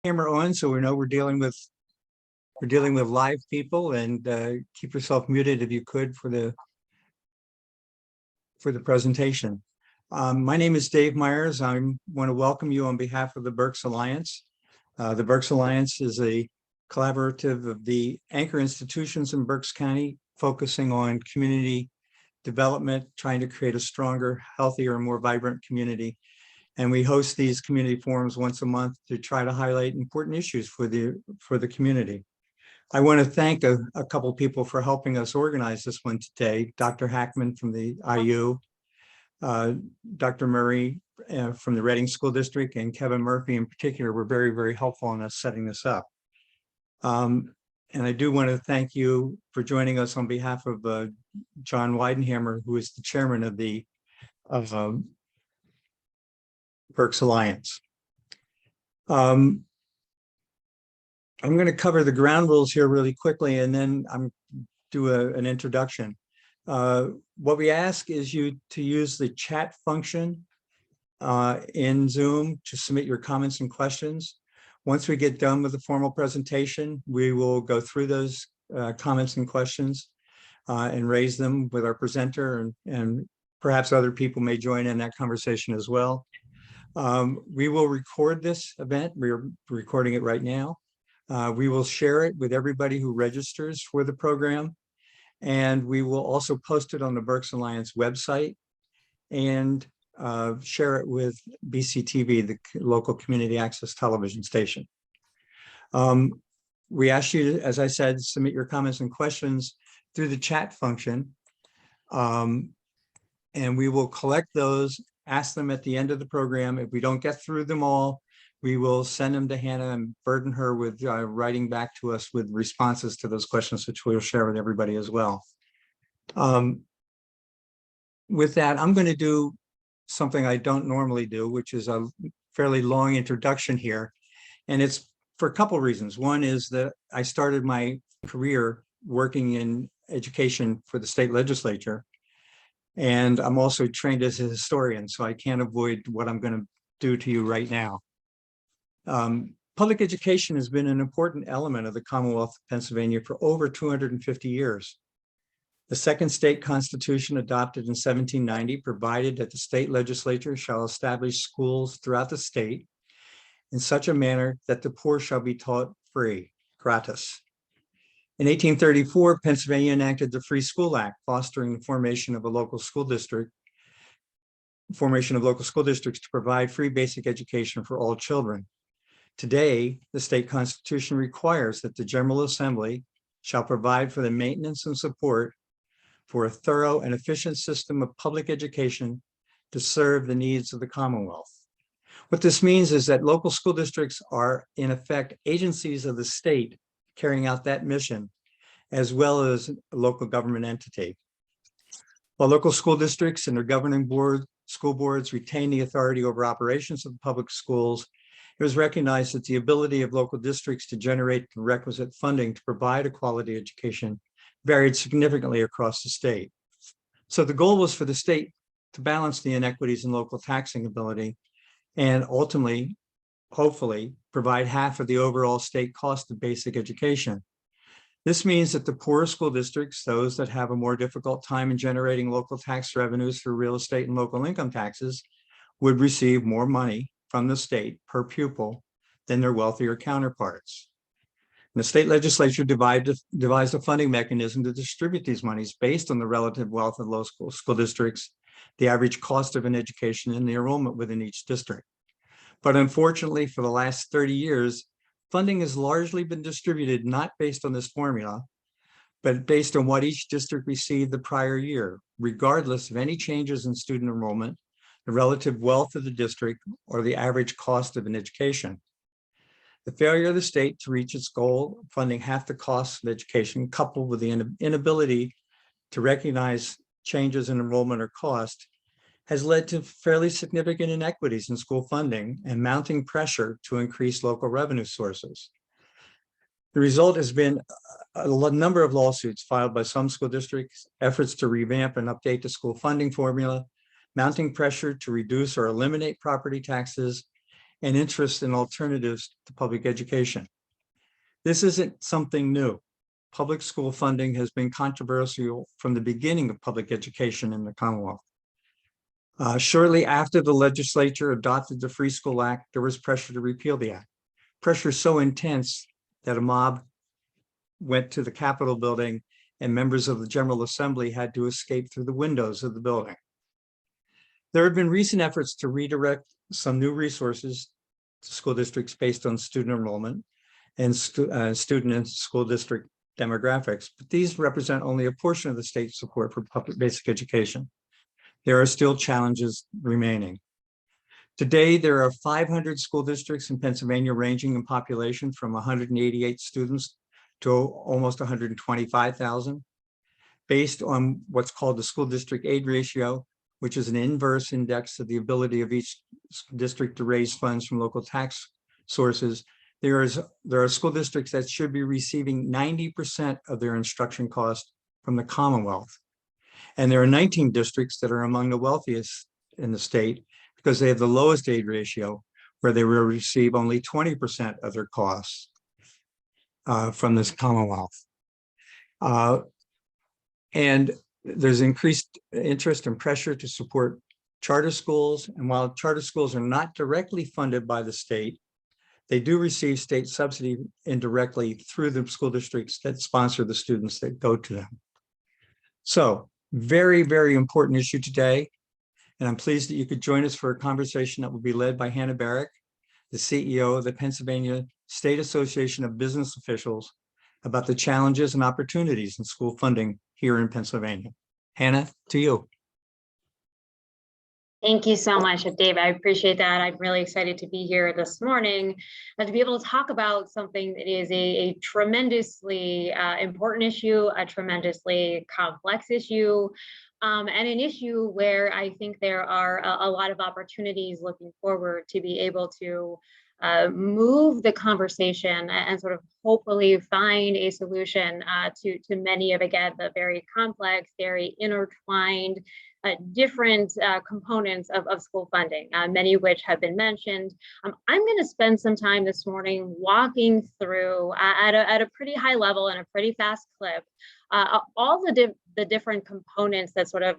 Camera on, so we know we're dealing with live people, and keep yourself muted if you could for the presentation. My name is Dave Myers. I want to welcome you on behalf of the Berks Alliance. The Berks Alliance is a collaborative of the anchor institutions in Berks County, focusing on community development, trying to create a stronger, healthier, and more vibrant community. And we host these community forums once a month to try to highlight important issues for the community. I want to thank a couple people for helping us organize this one today. Dr. Hackman from the IU, Dr. Murray from the Reading School District, and Kevin Murphy in particular were very, very helpful in us setting this up. And I do want to thank you for joining us on behalf of John Weidenhammer, who is the chairman of the Berks Alliance. I'm going to cover the ground rules here really quickly, and then I'm do an introduction. What we ask is you to use the chat function in Zoom to submit your comments and questions. Once we get done with the formal presentation, we will go through those comments and questions and raise them with our presenter, and perhaps other people may join in that conversation as well. We will record this event. We're recording it right now. We will share it with everybody who registers for the program, and we will also post it on the Berks Alliance website and share it with BCTV, the local community access television station. We ask you to, as I said, submit your comments and questions through the chat function, and we will collect those, ask them at the end of the program. If we don't get through them all, we will send them to Hannah and burden her with writing back to us with responses to those questions, which we'll share with everybody as well. With that, I'm going to do something I don't normally do, which is a fairly long introduction here. And it's for a couple of reasons. One is that I started my career working in education for the state legislature. And I'm also trained as a historian, so I can't avoid what I'm going to do to you right now. Public education has been an important element of the Commonwealth of Pennsylvania for over 250 years. The second state constitution, adopted in 1790, provided that the state legislature shall establish schools throughout the state in such a manner that the poor shall be taught free, gratis. In 1834, Pennsylvania enacted the Free School Act, fostering the formation of local school districts to provide free basic education for all children. Today, the state constitution requires that the General Assembly shall provide for the maintenance and support for a thorough and efficient system of public education to serve the needs of the Commonwealth. What this means is that local school districts are, in effect, agencies of the state carrying out that mission, as well as a local government entity. While local school districts and their governing school boards retain the authority over operations of public schools, it was recognized that the ability of local districts to generate the requisite funding to provide a quality education varied significantly across the state. So the goal was for the state to balance the inequities in local taxing ability and ultimately, hopefully, provide half of the overall state cost of basic education. This means that the poorer school districts, those that have a more difficult time in generating local tax revenues through real estate and local income taxes, would receive more money from the state per pupil than their wealthier counterparts. And the state legislature devised a funding mechanism to distribute these monies based on the relative wealth of local school districts, the average cost of an education, and the enrollment within each district. But unfortunately, for the last 30 years, funding has largely been distributed not based on this formula, but based on what each district received the prior year, regardless of any changes in student enrollment, the relative wealth of the district, or the average cost of an education. The failure of the state to reach its goal of funding half the cost of education, coupled with the inability to recognize changes in enrollment or cost, has led to fairly significant inequities in school funding and mounting pressure to increase local revenue sources. The result has been a number of lawsuits filed by some school districts, efforts to revamp and update the school funding formula, mounting pressure to reduce or eliminate property taxes, and interest in alternatives to public education. This isn't something new. Public school funding has been controversial from the beginning of public education in the Commonwealth. Shortly after the legislature adopted the Free School Act, there was pressure to repeal the act. Pressure so intense that a mob went to the Capitol building and members of the General Assembly had to escape through the windows of the building. There have been recent efforts to redirect some new resources to school districts based on student enrollment and student and school district demographics, but these represent only a portion of the state's support for public basic education. There are still challenges remaining. Today, there are 500 school districts in Pennsylvania, ranging in population from 188 students to almost 125,000. Based on what's called the school district aid ratio, which is an inverse index of the ability of each district to raise funds from local tax sources, there are school districts that should be receiving 90% of their instruction costs from the Commonwealth. And there are 19 districts that are among the wealthiest in the state because they have the lowest aid ratio, where they will receive only 20% of their costs from this Commonwealth. And there's increased interest and pressure to support charter schools. And while charter schools are not directly funded by the state, they do receive state subsidy indirectly through the school districts that sponsor the students that go to them. So very, very important issue today. And I'm pleased that you could join us for a conversation that will be led by Hannah Barrick, the CEO of the Pennsylvania State Association of Business Officials, about the challenges and opportunities in school funding here in Pennsylvania. Hannah, to you. Thank you so much, Dave. I appreciate that. I'm really excited to be here this morning and to be able to talk about something that is a tremendously important issue, a tremendously complex issue, and an issue where I think there are a lot of opportunities looking forward to be able to move the conversation and sort of hopefully find a solution to many of, again, the very complex, very intertwined, different components of school funding, many of which have been mentioned. I'm going to spend some time this morning walking through at a pretty high level and a pretty fast clip all the different components that sort of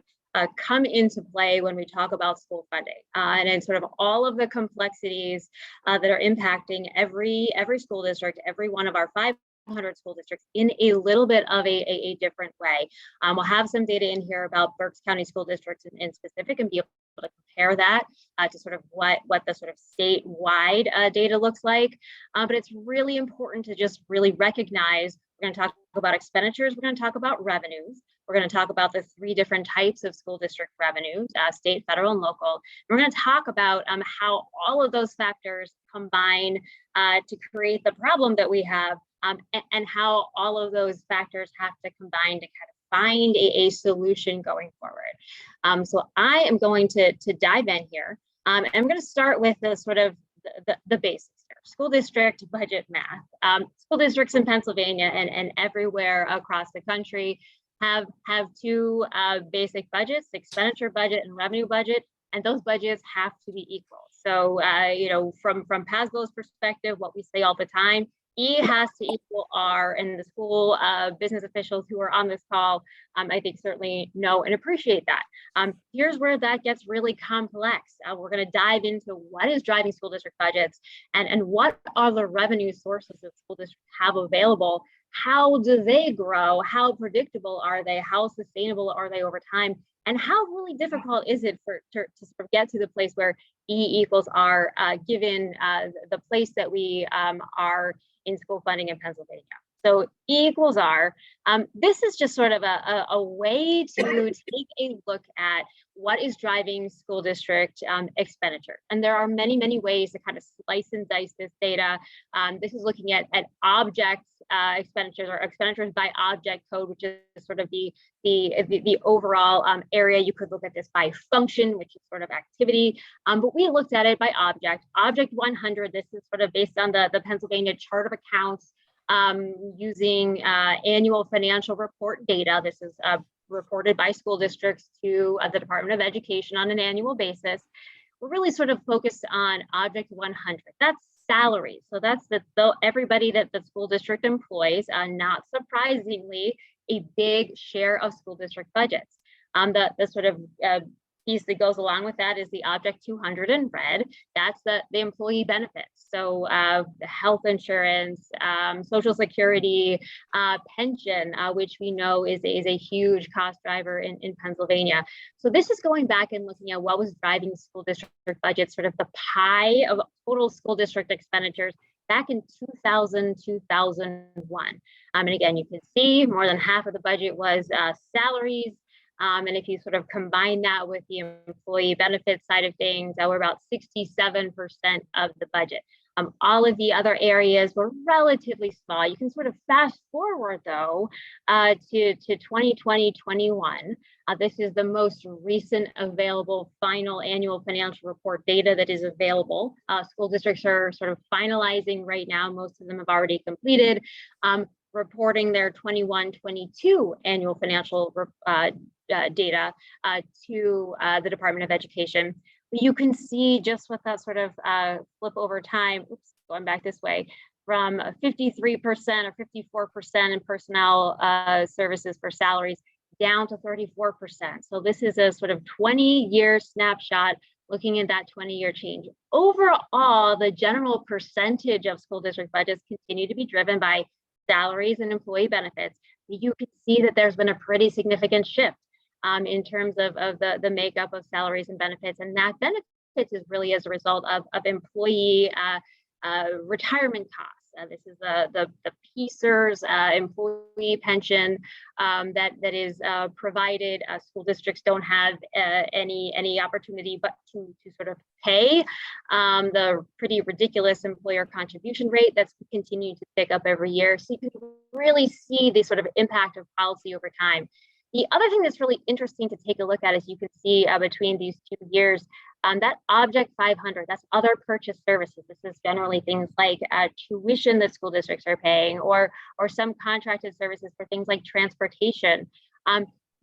come into play when we talk about school funding, and in sort of all of the complexities that are impacting every school district, every one of our 500 school districts in a little bit of a different way. We'll have some data in here about Berks County School District in specific and be able to compare that to sort of what the sort of statewide data looks like. But it's really important to just really recognize we're going to talk about expenditures, we're going to talk about revenues, we're going to talk about the 3 different types of school district revenues, state, federal, and local. We're going to talk about how all of those factors combine to create the problem that we have, and how all of those factors have to combine to kind of find a solution going forward. So I am going to dive in here. And I'm going to start with the sort of the basics here. School district budget math. School districts in Pennsylvania and everywhere across the country have 2 basic budgets: expenditure budget and revenue budget, and those budgets have to be equal. So from PASBO's perspective, what we say all the time, E has to equal R, and the school business officials who are on this call, I think certainly know and appreciate that. Here's where that gets really complex. We're going to dive into what is driving school district budgets and what are the revenue sources that school districts have available. How do they grow? How predictable are they? How sustainable are they over time? And how really difficult is it to sort of get to the place where E equals R, given the place that we are in school funding in Pennsylvania? So E equals R. This is just sort of a way to take a look at what is driving school district expenditure. And there are many, many ways to kind of slice and dice this data. This is looking at object expenditures, or expenditures by object code, which is sort of the overall area. You could look at this by function, which is sort of activity, but we looked at it by object. Object 100, this is sort of based on the Pennsylvania Chart of Accounts, using annual financial report data. This is reported by school districts to the Department of Education on an annual basis. we're really sort of focused on Object 100. That's salary. So that's everybody that the school district employs, not surprisingly, a big share of school district budgets. The sort of piece that goes along with that is the Object 200 in red. That's the employee benefits. So health insurance, Social Security, pension, which we know is a huge cost driver in Pennsylvania. So this is going back and looking at what was driving school district budgets, sort of the pie of total school district expenditures back in 2000, 2001. And again, you can see more than half of the budget was salaries. And if you sort of combine that with the employee benefits side of things, we're about 67% of the budget. All of the other areas were relatively small. You can sort of fast forward though to 2020, 21. This is the most recent available final annual financial report data that is available. School districts are sort of finalizing right now. Most of them have already completed, reporting their 21-22 annual financial data to the Department of Education. You can see just with that sort of flip over time, going back this way, from 53% or 54% in personnel services for salaries down to 34%. So this is a sort of 20-year snapshot looking at that 20-year change. Overall, the general percentage of school district budgets continue to be driven by salaries and employee benefits. You can see that there's been a pretty significant shift in terms of the makeup of salaries and benefits. And that benefits is really as a result of employee retirement costs. This is the PSERS employee pension that is provided. School districts don't have any opportunity but to sort of pay the pretty ridiculous employer contribution rate that's continuing to tick up every year. So you can really see the sort of impact of policy over time. The other thing that's really interesting to take a look at, as you can see between these 2 years, that Object 500, that's other purchase services. This is generally things like tuition that school districts are paying, or some contracted services for things like transportation.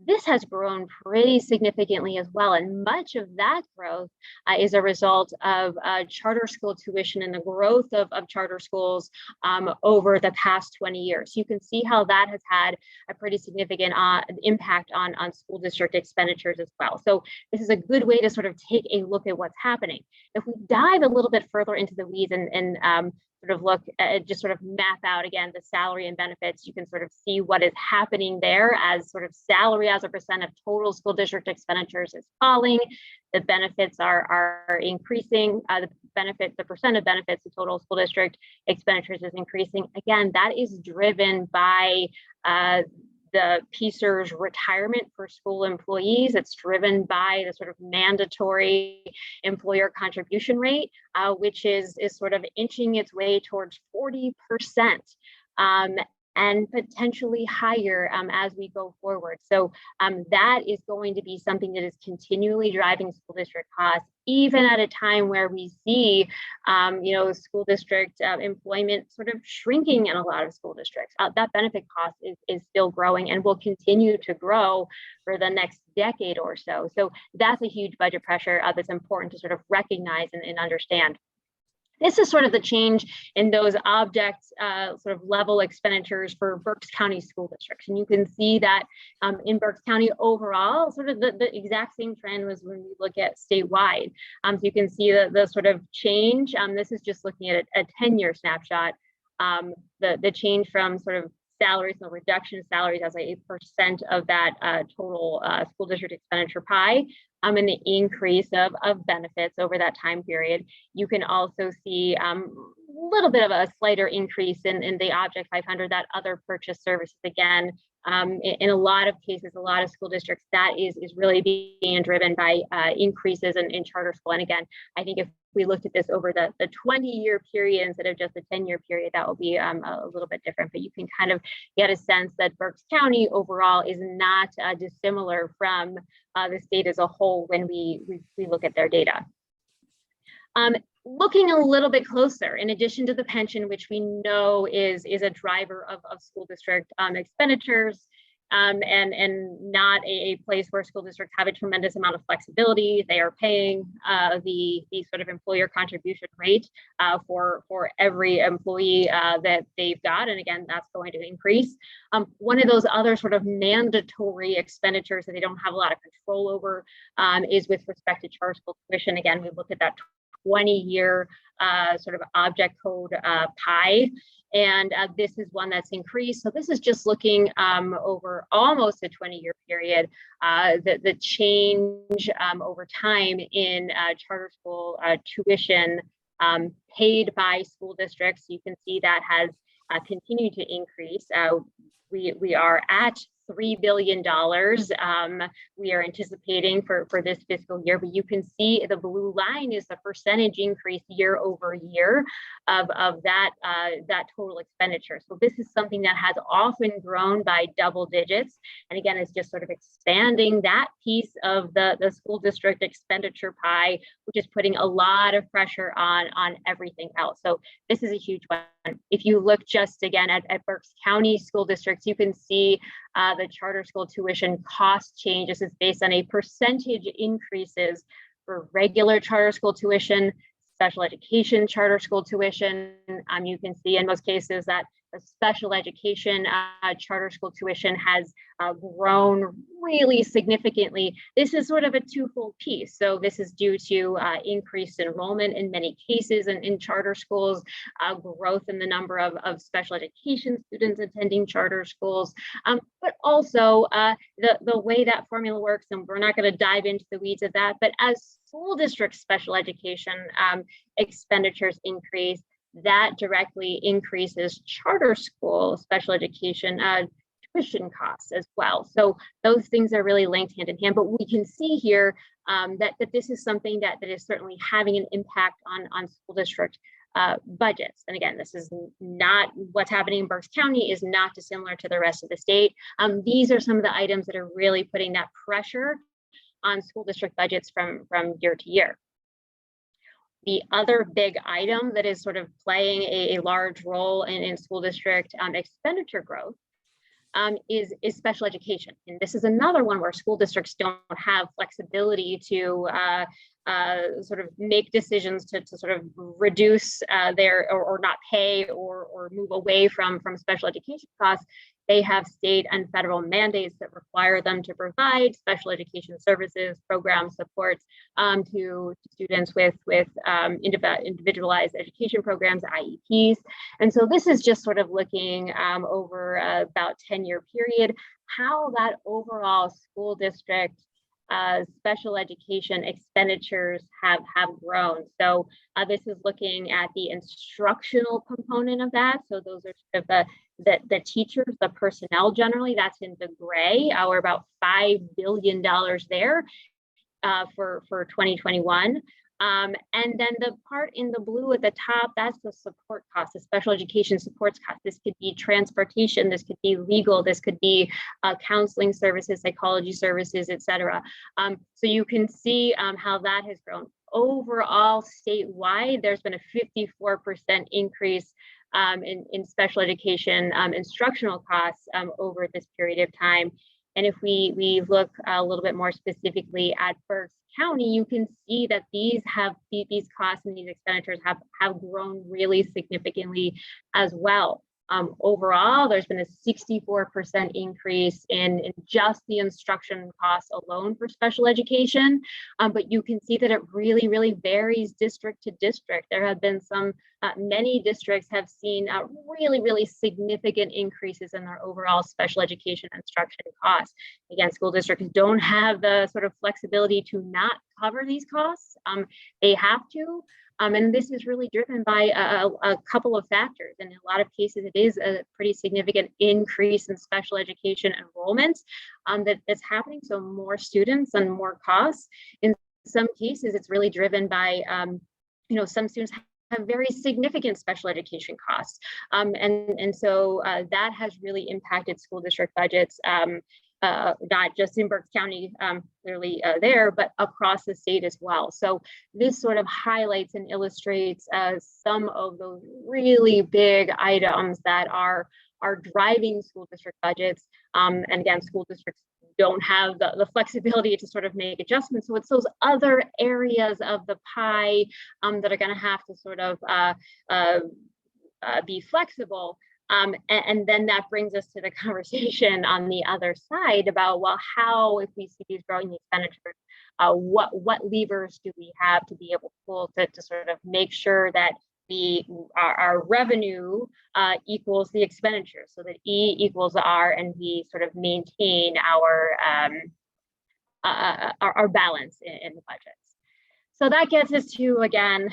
This has grown pretty significantly as well. And much of that growth is a result of charter school tuition and the growth of charter schools over the past 20 years. You can see how that has had a pretty significant impact on school district expenditures as well. So this is a good way to sort of take a look at what's happening. If we dive a little bit further into the weeds and sort of look at, just sort of map out again the salary and benefits, you can sort of see what is happening there as sort of salary as a percent of total school district expenditures is falling. The benefits are increasing. The percent of benefits to total school district expenditures is increasing. Again, that is driven by the PSERS retirement for school employees. It's driven by the sort of mandatory employer contribution rate, which is sort of inching its way towards 40%. And potentially higher as we go forward. So that is going to be something that is continually driving school district costs, even at a time where we see, school district employment sort of shrinking in a lot of school districts. That benefit cost is still growing and will continue to grow for the next decade or so. So that's a huge budget pressure that's important to sort of recognize and understand. This is sort of the change in those object sort of level expenditures for Berks County school districts. And you can see that in Berks County overall, sort of the exact same trend was when we look at statewide. So you can see the sort of change. This is just looking at a 10-year snapshot. The change from sort of salaries and the reduction of salaries as a percent of that total school district expenditure pie, and the increase of benefits over that time period. You can also see a little bit of a slighter increase in the Object 500, that other purchase services. Again, in a lot of cases, a lot of school districts, that is really being driven by increases in charter school. And again, I think if we looked at this over the 20-year period instead of just the 10-year period, that will be a little bit different. But you can kind of get a sense that Berks County overall is not dissimilar from the state as a whole when we look at their data. Looking a little bit closer, in addition to the pension, which we know is a driver of school district expenditures, and not a place where school districts have a tremendous amount of flexibility. They are paying the sort of employer contribution rate for every employee that they've got, and again, that's going to increase. One of those other sort of mandatory expenditures that they don't have a lot of control over is with respect to charter school tuition. Again, we look at that 20-year sort of object code pie. And this is one that's increased. So this is just looking over almost a 20-year period, the change over time in charter school tuition paid by school districts. You can see that has continued to increase. We are at $3 billion we are anticipating for this fiscal year, but you can see the blue line is the percentage increase year over year of that total expenditure. So this is something that has often grown by double digits. And again, it's just sort of expanding that piece of the school district expenditure pie, which is putting a lot of pressure on everything else. So this is a huge one. If you look just again at Berks County school districts, you can see the charter school tuition cost change. This is based on a percentage increases for regular charter school tuition, special education charter school tuition. You can see in most cases that the special education charter school tuition has grown really significantly. This is sort of a twofold piece. So this is due to increased enrollment in many cases in charter schools, growth in the number of special education students attending charter schools, but also the way that formula works, and we're not going to dive into the weeds of that, but as school district special education expenditures increase, that directly increases charter school special education tuition costs as well. So those things are really linked hand in hand, but we can see here that this is something that is certainly having an impact on school district budgets. And again, this is not what's happening in Berks County is not dissimilar to the rest of the state. These are some of the items that are really putting that pressure on school district budgets from year to year. The other big item that is sort of playing a large role in school district expenditure growth is special education. And this is another one where school districts don't have flexibility to sort of make decisions to sort of reduce their or not pay or move away from special education costs. They have state and federal mandates that require them to provide special education services, program supports to students with individualized education programs, IEPs. And so this is just sort of looking over about 10-year period, how that overall school district special education expenditures have grown. So this is looking at the instructional component of that. So those are sort of the teachers, the personnel generally, that's in the gray, we're about $5 billion there for 2021. And then the part in the blue at the top, that's the support costs, the special education supports costs. This could be transportation, this could be legal, this could be counseling services, psychology services, et cetera. So you can see how that has grown. Overall, statewide, there's been a 54% increase in special education instructional costs over this period of time. And if we look a little bit more specifically at Berks County, you can see that these costs and these expenditures have grown really significantly as well. Overall, there's been a 64% increase in just the instruction costs alone for special education. But you can see that it really, really varies district to district. There have been many districts have seen really, really significant increases in their overall special education instruction costs. Again, school districts don't have the sort of flexibility to not cover these costs. They have to. And this is really driven by a couple of factors. And in a lot of cases, it is a pretty significant increase in special education enrollment that's happening. So more students and more costs. In some cases, it's really driven by, some students have very significant special education costs. And so that has really impacted school district budgets. Not just in Berks County, clearly there, but across the state as well. So this sort of highlights and illustrates some of those really big items that are are driving school district budgets. And again, school districts don't have the flexibility to sort of make adjustments. So it's those other areas of the pie that are going to have to sort of be flexible. And then that brings us to the conversation on the other side about, well, how, if we see these growing expenditures, what levers do we have to be able to pull to sort of make sure that our revenue equals the expenditure, so that E equals R and we sort of maintain our balance in the budgets. So that gets us to, again,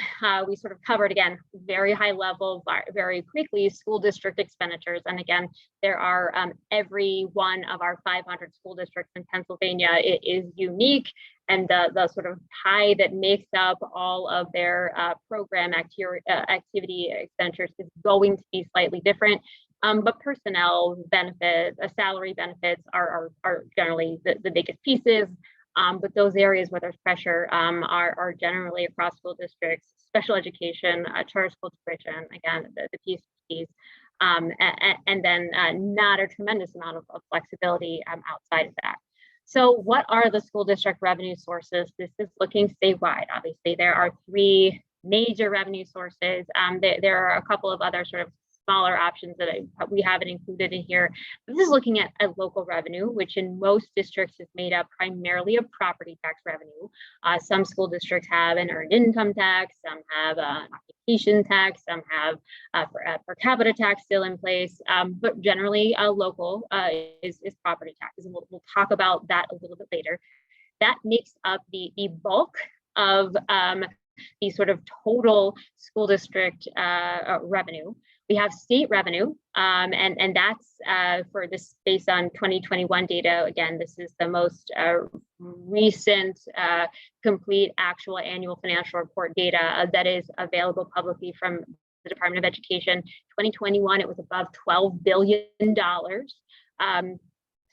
we sort of covered, again, very high level, very quickly, school district expenditures. And again, there are every one of our 500 school districts in Pennsylvania is unique. And the sort of pie that makes up all of their program activity expenditures is going to be slightly different. But personnel benefits, salary benefits are generally the biggest pieces. But those areas where there's pressure are generally across school districts, special education, charter school tuition, again, the PCTs, and then not a tremendous amount of flexibility outside of that. So what are the school district revenue sources? This is looking statewide. Obviously, there are three major revenue sources. There are a couple of other sort of smaller options that we haven't included in here. This is looking at local revenue, which in most districts is made up primarily of property tax revenue. Some school districts have an earned income tax, some have an occupation tax, some have per capita tax still in place, but generally local is property taxes, and we'll talk about that a little bit later. That makes up the bulk of the sort of total school district revenue. We have state revenue, and that's for this based on 2021 data. Again, this is the most recent complete actual annual financial report data that is available publicly from the Department of Education. 2021, it was above $12 billion.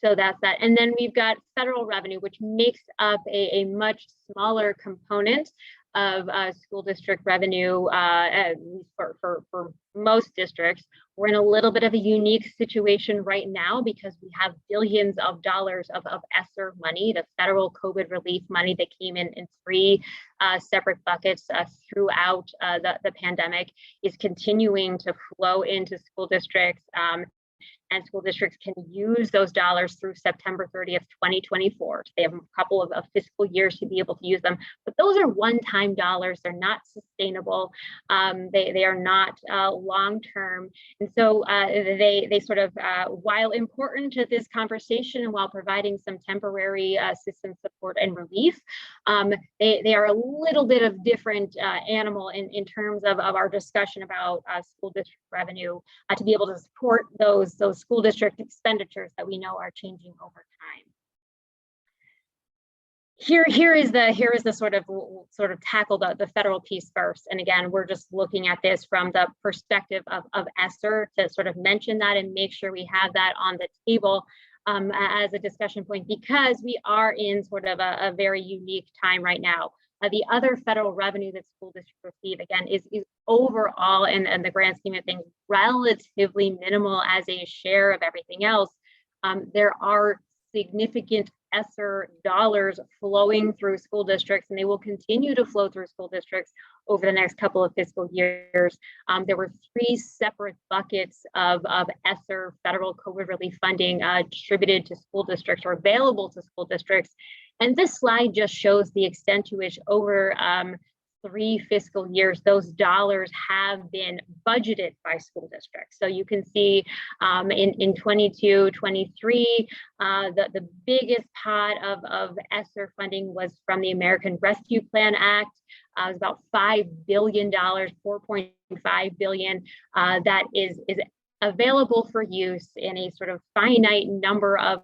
So that's that. And then we've got federal revenue, which makes up a much smaller component of school district revenue for most districts. We're in a little bit of a unique situation right now because we have billions of dollars of ESSER money, the federal COVID relief money that came in three separate buckets throughout the pandemic, is continuing to flow into school districts. And school districts can use those dollars through September 30th, 2024. So they have a couple of fiscal years to be able to use them, but those are one-time dollars. They're not sustainable. They are not long-term. And so they sort of, while important to this conversation and while providing some temporary assistance, support, and relief, they are a little bit of different animal in terms of our discussion about school district revenue to be able to support those school district expenditures that we know are changing over time. Here is the sort of tackle the federal piece first. And again, we're just looking at this from the perspective of ESSER to sort of mention that and make sure we have that on the table as a discussion point, because we are in sort of a very unique time right now. The other federal revenue that school districts receive, again, is overall in the grand scheme of things relatively minimal as a share of everything else. There are significant ESSER dollars flowing through school districts, and they will continue to flow through school districts over the next couple of fiscal years. There were three separate buckets of ESSER federal COVID relief funding distributed to school districts or available to school districts. And this slide just shows the extent to which over 3 fiscal years, those dollars have been budgeted by school districts. So you can see in 22, 23, the biggest pot of ESSER funding was from the American Rescue Plan Act. It was about $5 billion, $4.5 billion that is available for use in a sort of finite number of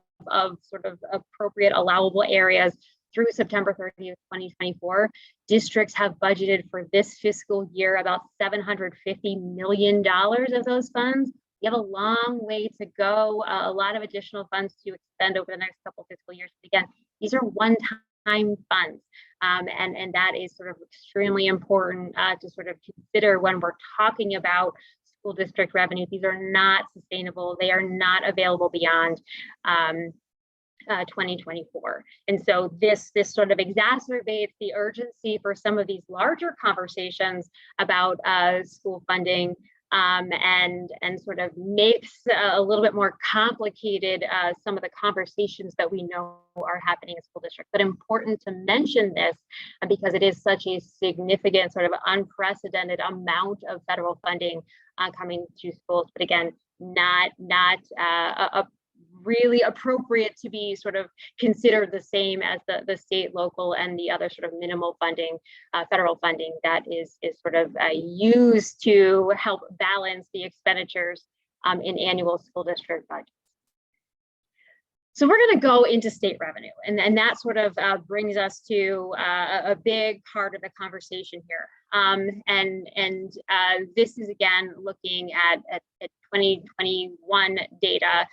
sort of appropriate allowable areas through September 30th, 2024. Districts have budgeted for this fiscal year about $750 million of those funds. You have a long way to go, a lot of additional funds to expend over the next couple of fiscal years. Again, these are one-time funds, and that is sort of extremely important to sort of consider when we're talking about school district revenues. These are not sustainable. They are not available beyond 2024. And so this sort of exacerbates the urgency for some of these larger conversations about school funding, and sort of makes a little bit more complicated some of the conversations that we know are happening in school districts. But important to mention this because it is such a significant, sort of unprecedented amount of federal funding coming to schools. But again, not really appropriate to be sort of considered the same as the state, local, and the other sort of minimal funding, federal funding that is sort of used to help balance the expenditures in annual school district budgets. So we're going to go into state revenue, and that sort of brings us to a big part of the conversation here. This is again looking at 2021 data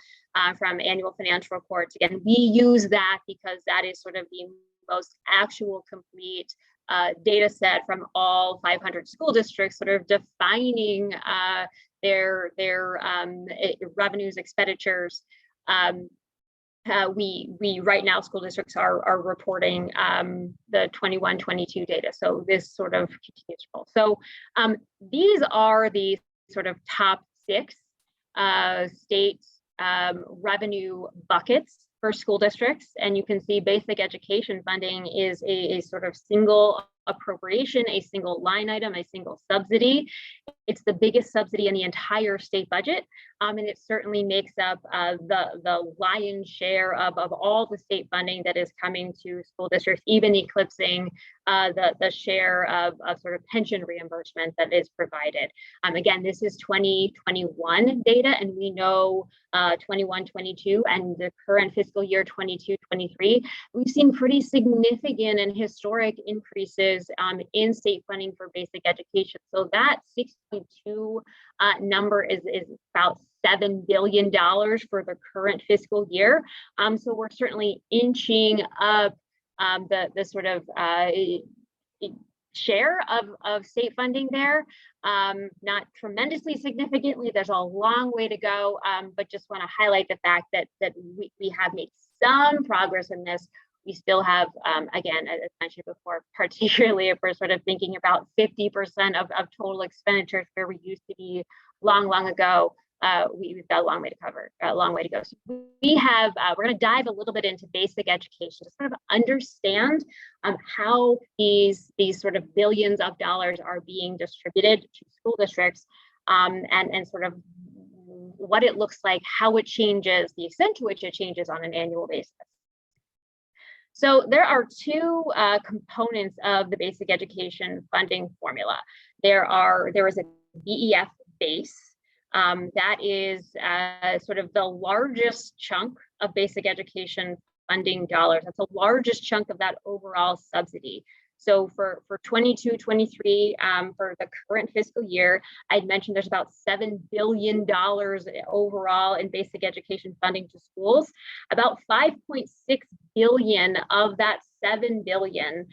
from annual financial reports. Again, we use that because that is sort of the most actual, complete data set from all 500 school districts, sort of defining their revenues, expenditures. We right now, school districts are reporting the 21-22 data. So this sort of continues to roll. So these are the sort of top 6 state revenue buckets for school districts. And you can see basic education funding is a sort of single appropriation, a single line item, a single subsidy. It's the biggest subsidy in the entire state budget, and it certainly makes up the lion's share of all the state funding that is coming to school districts, even eclipsing the share of sort of pension reimbursement that is provided. Again, this is 2021 data, and we know 21-22 and the current fiscal year 22-23, we've seen pretty significant and historic increases in state funding for basic education. So that 6.2 number is about $7 billion for the current fiscal year. So we're certainly inching up the sort of share of state funding there, not tremendously significantly. There's a long way to go, but just want to highlight the fact that we have made some progress in this. We still have, again, as mentioned before, particularly if we're sort of thinking about 50% of total expenditures where we used to be long ago, we've got a long way to cover, a long way to go. So we're going to dive a little bit into basic education to sort of understand how these sort of billions of dollars are being distributed to school districts, and sort of what it looks like, how it changes, the extent to which it changes on an annual basis. So there are 2 components of the basic education funding formula. There is a BEF base. That is sort of the largest chunk of basic education funding dollars. That's the largest chunk of that overall subsidy. So for 22-23, for the current fiscal year, I'd mentioned there's about $7 billion overall in basic education funding to schools. About 5.6 billion of that 7 billion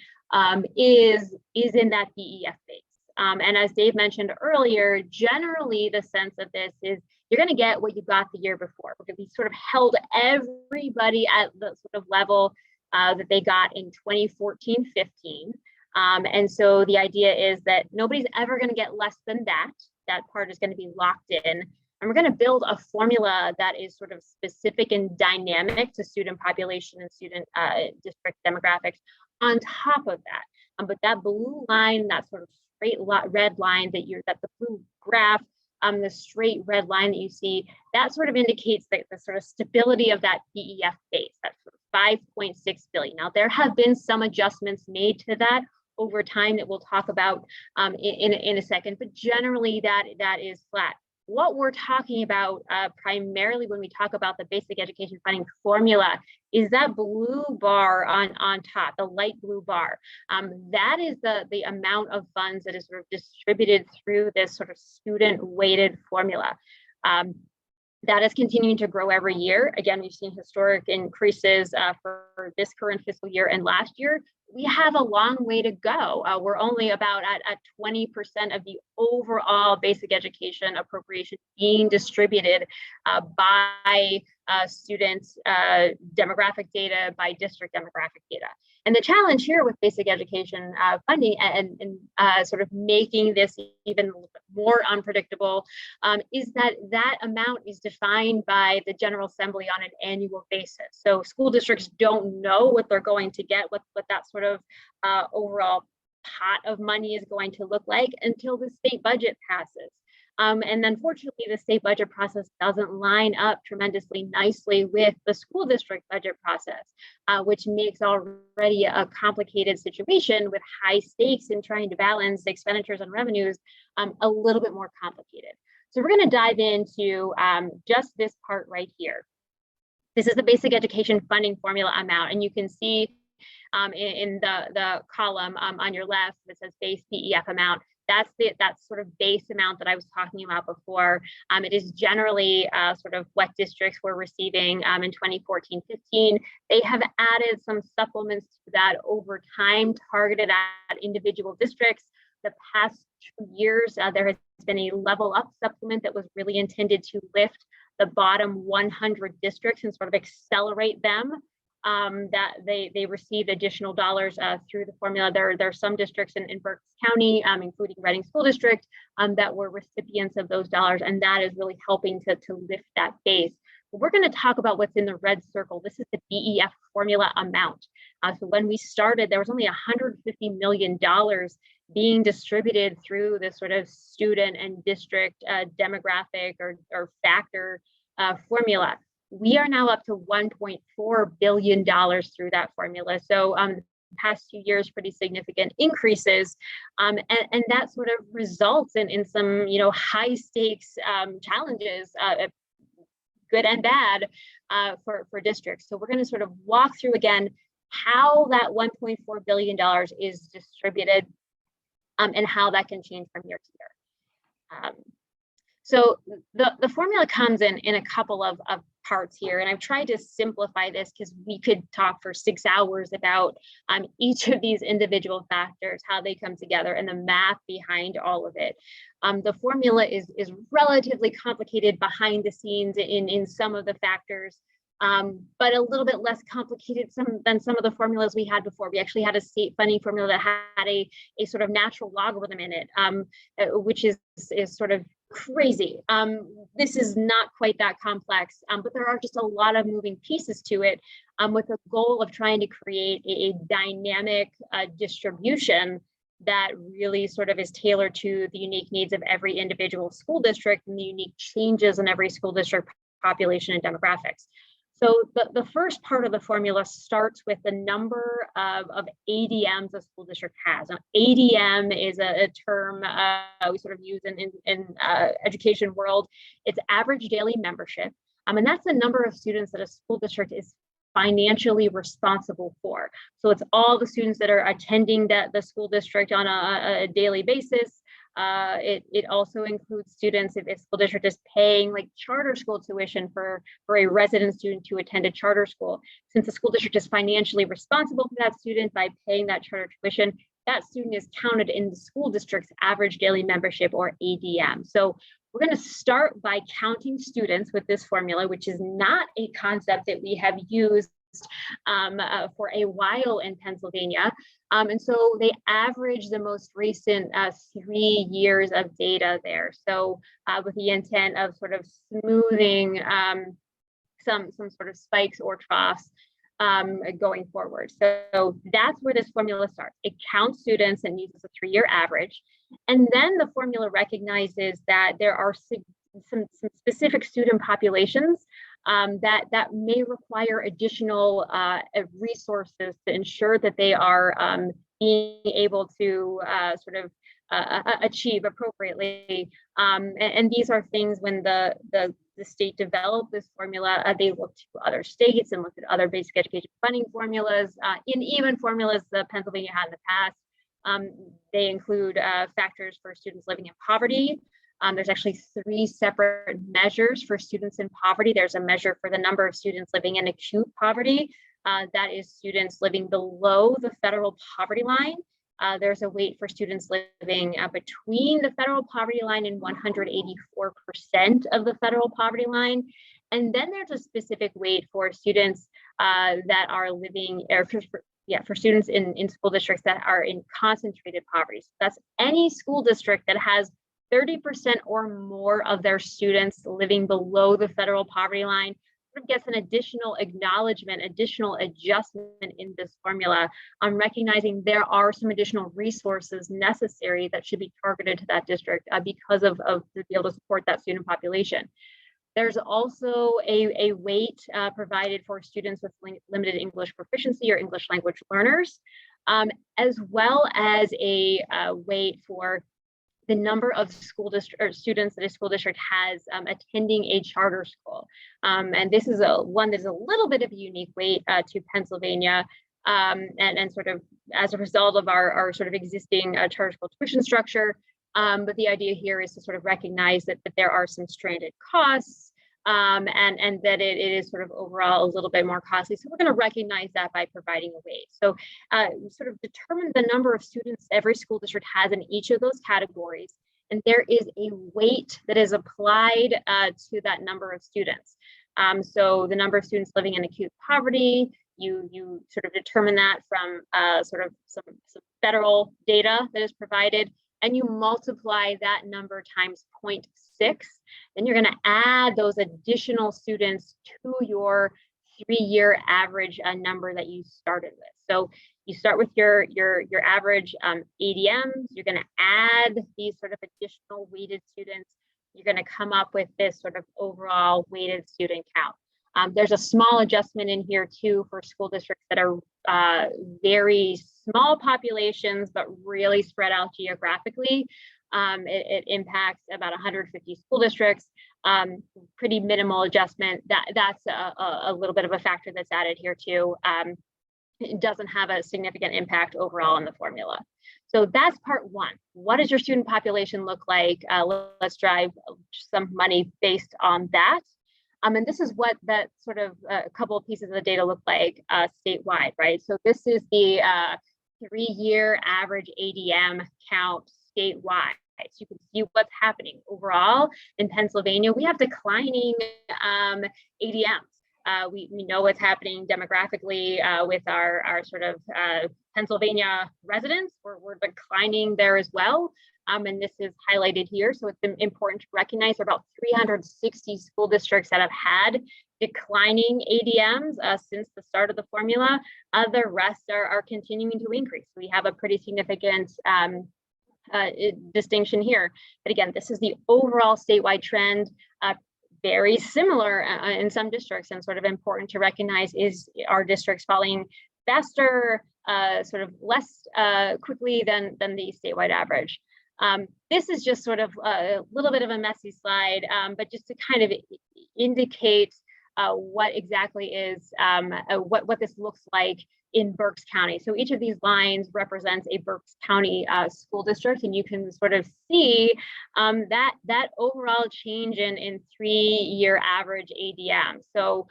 is in that BEF base. And as Dave mentioned earlier, generally the sense of this is you're going to get what you got the year before, because we sort of held everybody at the sort of level that they got in 2014-15. And so the idea is that nobody's ever going to get less than that. That part is going to be locked in. And we're going to build a formula that is sort of specific and dynamic to student population and student district demographics on top of that. But that blue line, that sort of straight red line that the blue graph, the straight red line that you see, that sort of indicates that the sort of stability of that BEF base, that's sort of 5.6 billion. Now, there have been some adjustments made to that over time that we'll talk about in a second, but generally that is flat. What we're talking about primarily when we talk about the basic education funding formula is that blue bar on top, the light blue bar. That is the amount of funds that is sort of distributed through this sort of student weighted formula. That is continuing to grow every year. Again, we've seen historic increases for this current fiscal year and last year. We have a long way to go. We're only about at 20% of the overall basic education appropriation being distributed by students' demographic data, by district demographic data. And the challenge here with basic education funding and sort of making this even more unpredictable is that that amount is defined by the General Assembly on an annual basis. So school districts don't know what they're going to get, what that sort of overall pot of money is going to look like until the state budget passes. And unfortunately, the state budget process doesn't line up tremendously nicely with the school district budget process, which makes already a complicated situation with high stakes in trying to balance expenditures and revenues a little bit more complicated. So we're going to dive into just this part right here. This is the basic education funding formula amount, and you can see in the column on your left that says base BEF amount. That's sort of base amount that I was talking about before. It is generally sort of what districts were receiving in 2014-15. They have added some supplements to that over time, targeted at individual districts. The past 2 years, there has been a level up supplement that was really intended to lift the bottom 100 districts and sort of accelerate them. That they received additional dollars through the formula. There are some districts in Berks County, including Reading School District, that were recipients of those dollars, and that is really helping to lift that base. But we're going to talk about what's in the red circle. This is the BEF formula amount. So when we started, there was only $150 million being distributed through this sort of student and district demographic or factor formula. We are now up to $1.4 billion through that formula. So the past 2 years, pretty significant increases. And that sort of results in some, high stakes challenges, good and bad, for districts. So we're going to sort of walk through again how that $1.4 billion is distributed and how that can change from year to year. So the formula comes in a couple of parts here, and I've tried to simplify this because we could talk for 6 hours about each of these individual factors, how they come together, and the math behind all of it. The formula is relatively complicated behind the scenes in some of the factors, but a little bit less complicated than some of the formulas we had before. We actually had a state funding formula that had a sort of natural logarithm in it, which is sort of crazy. This is not quite that complex, but there are just a lot of moving pieces to it, with the goal of trying to create a dynamic distribution that really sort of is tailored to the unique needs of every individual school district and the unique changes in every school district population and demographics. So the first part of the formula starts with the number of ADMs a school district has. Now, ADM is a term we sort of use in education world. It's average daily membership. And that's the number of students that a school district is financially responsible for. So it's all the students that are attending the school district on a daily basis. It also includes students if a school district is paying like charter school tuition for a resident student to attend a charter school. Since the school district is financially responsible for that student by paying that charter tuition, that student is counted in the school district's average daily membership, or ADM. So we're going to start by counting students with this formula, which is not a concept that we have used for a while in Pennsylvania. And so they average the most recent 3 years of data there. So with the intent of sort of smoothing some sort of spikes or troughs going forward. So that's where this formula starts. It counts students and uses a 3-year average. And then the formula recognizes that there are some specific student populations that may require additional resources to ensure that they are being able to sort of achieve appropriately. And these are things when the state developed this formula, they looked to other states and looked at other basic education funding formulas, and even formulas that Pennsylvania had in the past. They include factors for students living in poverty, There's actually 3 separate measures for students in poverty. There's a measure for the number of students living in acute poverty. That is students living below the federal poverty line. There's a weight for students living between the federal poverty line and 184% of the federal poverty line. And then there's a specific weight for students that are living, or for students in school districts that are in concentrated poverty. So that's any school district that has 30% or more of their students living below the federal poverty line sort of gets an additional acknowledgement, additional adjustment in this formula on recognizing there are some additional resources necessary that should be targeted to that district because of to be able to support that student population. There's also a weight provided for students with limited English proficiency or English language learners, as well as a weight for the number of school district or students that a school district has attending a charter school. And this is one that is a little bit of a unique weight to Pennsylvania, and sort of as a result of our sort of existing charter school tuition structure. But the idea here is to sort of recognize that there are some stranded costs, and that it is sort of overall a little bit more costly. So we're going to recognize that by providing a weight. So sort of determine the number of students every school district has in each of those categories. And there is a weight that is applied to that number of students. So the number of students living in acute poverty, you sort of determine that from sort of some federal data that is provided, and you multiply that number times 0.6, then you're going to add those additional students to your 3-year average number that you started with. So you start with your average ADMs, you're going to add these sort of additional weighted students, you're going to come up with this sort of overall weighted student count. There's a small adjustment in here too for school districts that are very small populations, but really spread out geographically. It impacts about 150 school districts. Pretty minimal adjustment. That's a little bit of a factor that's added here too. It doesn't have a significant impact overall on the formula. So that's part one. What does your student population look like? Let's drive some money based on that. And this is what that sort of a couple of pieces of the data look like statewide, right? So this is the 3-year average ADM count statewide. So you can see what's happening overall in Pennsylvania. We have declining ADMs. We know what's happening demographically with our sort of Pennsylvania residents. We're declining there as well. And this is highlighted here. So it's important to recognize there are about 360 school districts that have had declining ADMs since the start of the formula. The rest are continuing to increase. We have a pretty significant distinction here. But again, this is the overall statewide trend, very similar in some districts, and sort of important to recognize is our districts falling faster, sort of less quickly than the statewide average. This is just sort of a little bit of a messy slide, but just to kind of indicate what exactly is, what this looks like in Berks County. So each of these lines represents a Berks County school district, and you can sort of see that overall change in 3-year average ADM. So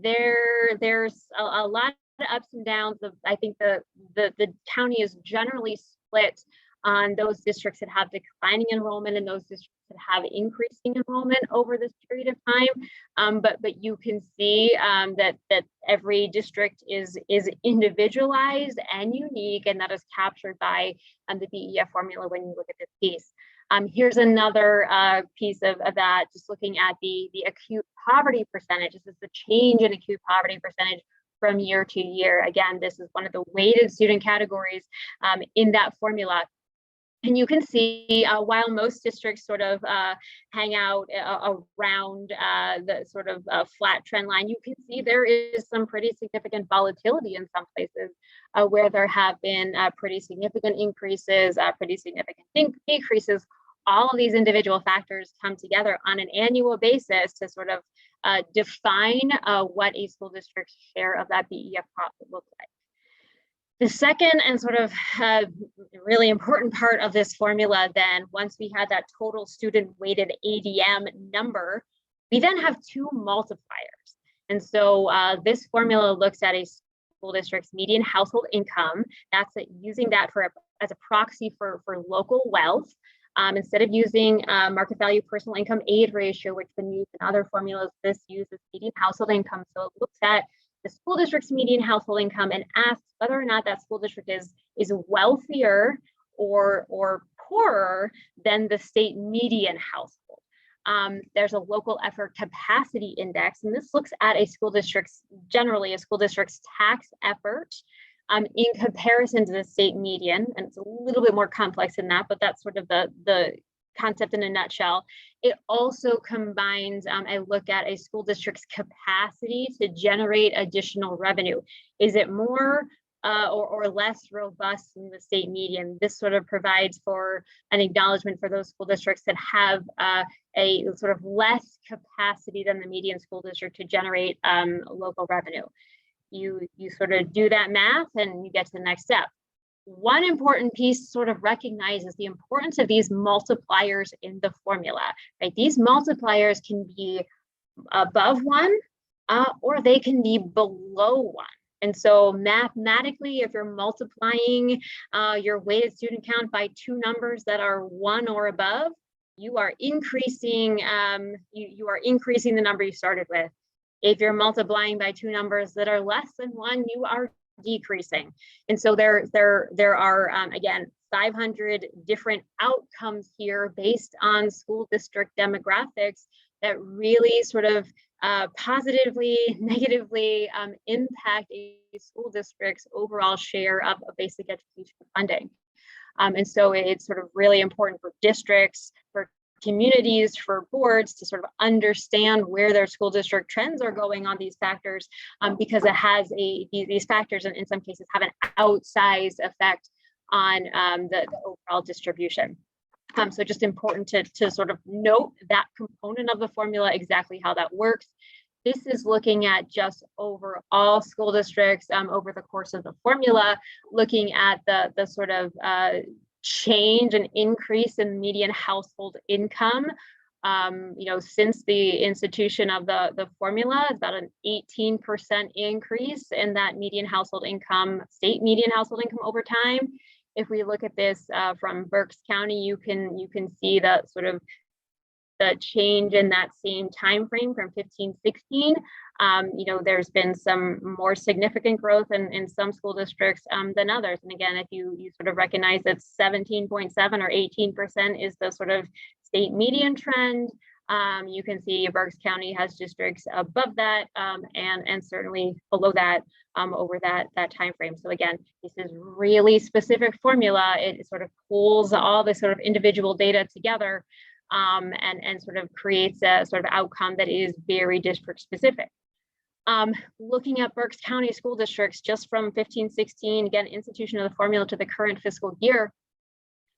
there's a lot of ups and downs. I think the county is generally split on those districts that have declining enrollment and those districts that have increasing enrollment over this period of time. But you can see that every district is individualized and unique, and that is captured by the BEF formula when you look at this piece. Here's another piece of that, just looking at the acute poverty percentage. This is the change in acute poverty percentage from year to year. Again, this is one of the weighted student categories in that formula. And you can see while most districts sort of hang out around the sort of flat trend line, you can see there is some pretty significant volatility in some places where there have been pretty significant increases, pretty significant decreases. All of these individual factors come together on an annual basis to sort of define what a school district's share of that BEF cost would look like. The second and sort of really important part of this formula, then, once we had that total student weighted ADM number, we then have two multipliers. And so this formula looks at a school district's median household income. That's using that as a proxy for local wealth. Instead of using market value personal income aid ratio, which has been used in other formulas, this uses median household income. So it looks at the school district's median household income and asks whether or not that school district is wealthier or poorer than the state median household. There's a local effort capacity index, and this looks at a school district's tax effort in comparison to the state median, and it's a little bit more complex than that, but that's sort of the concept in a nutshell. It also combines a look at a school district's capacity to generate additional revenue. Is it more or less robust than the state median? This sort of provides for an acknowledgement for those school districts that have a sort of less capacity than the median school district to generate local revenue. You sort of do that math and you get to the next step. One important piece sort of recognizes the importance of these multipliers in the formula, right? These multipliers can be above 1 or they can be below 1. And so mathematically, if you're multiplying your weighted student count by two numbers that are 1 or above, you are increasing you are increasing the number you started with. If you're multiplying by two numbers that are less than 1, you are decreasing. And so there are again 500 different outcomes here based on school district demographics that really sort of positively, negatively impact a school district's overall share of basic education funding. And so it's sort of really important for districts, for communities, for boards to sort of understand where their school district trends are going on these factors, because it has these factors in some cases have an outsized effect on the overall distribution. So just important to sort of note that component of the formula, exactly how that works. This is looking at just overall school districts over the course of the formula, looking at the sort of change and increase in median household income. Since the institution of the formula, it's about an 18% increase in that median household income, state median household income over time. If we look at this from Berks County, you can see that sort of the change in that same time frame from 15-16. There's been some more significant growth in some school districts than others. And again, if you sort of recognize that 17.7 or 18% is the sort of state median trend, you can see Berks County has districts above that and certainly below that over that time frame. So again, this is really specific formula. It sort of pulls all the sort of individual data together and sort of creates a sort of outcome that is very district specific. Looking at Berks County school districts just from 15-16, again, institution of the formula to the current fiscal year,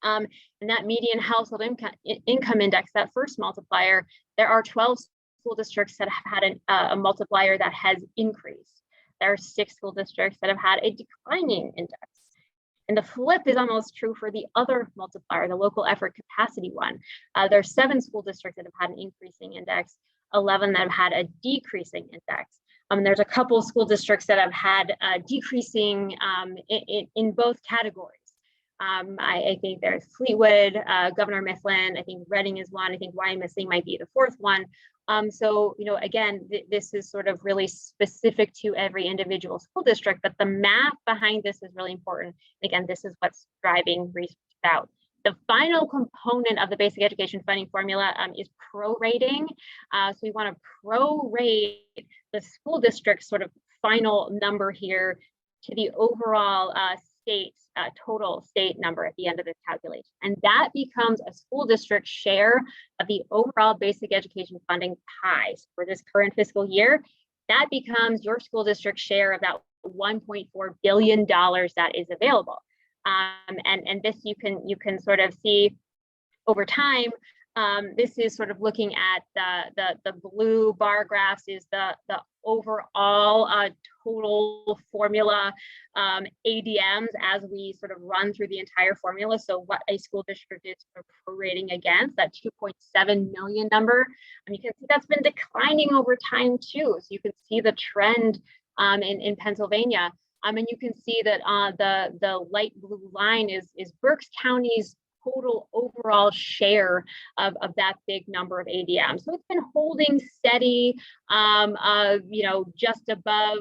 and that median household income index, that first multiplier, there are 12 school districts that have had a multiplier that has increased. There are 6 school districts that have had a declining index. And the flip is almost true for the other multiplier, the local effort capacity one. There are 7 school districts that have had an increasing index, 11 that have had a decreasing index. There's a couple of school districts that have had decreasing in both categories. I think there's Fleetwood, Governor Mifflin, I think Reading is one, I think Wyomissing might be the 4th one. So, again, this is sort of really specific to every individual school district, but the math behind this is really important. Again, this is what's driving research out. The final component of the basic education funding formula is prorating. So we want to prorate the school district sort of final number here to the overall total state number at the end of this calculation. And that becomes a school district share of the overall basic education funding pie. So for this current fiscal year, that becomes your school district share of that $1.4 billion that is available. And this you can sort of see over time. This is sort of looking at the blue bar graphs is the overall total formula ADMs as we sort of run through the entire formula. So what a school district is sort of prorating against, that 2.7 million number. And you can see that's been declining over time too. So you can see the trend in Pennsylvania. And you can see that the light blue line is Berks County's total overall share of that big number of ADM. So it's been holding steady, just above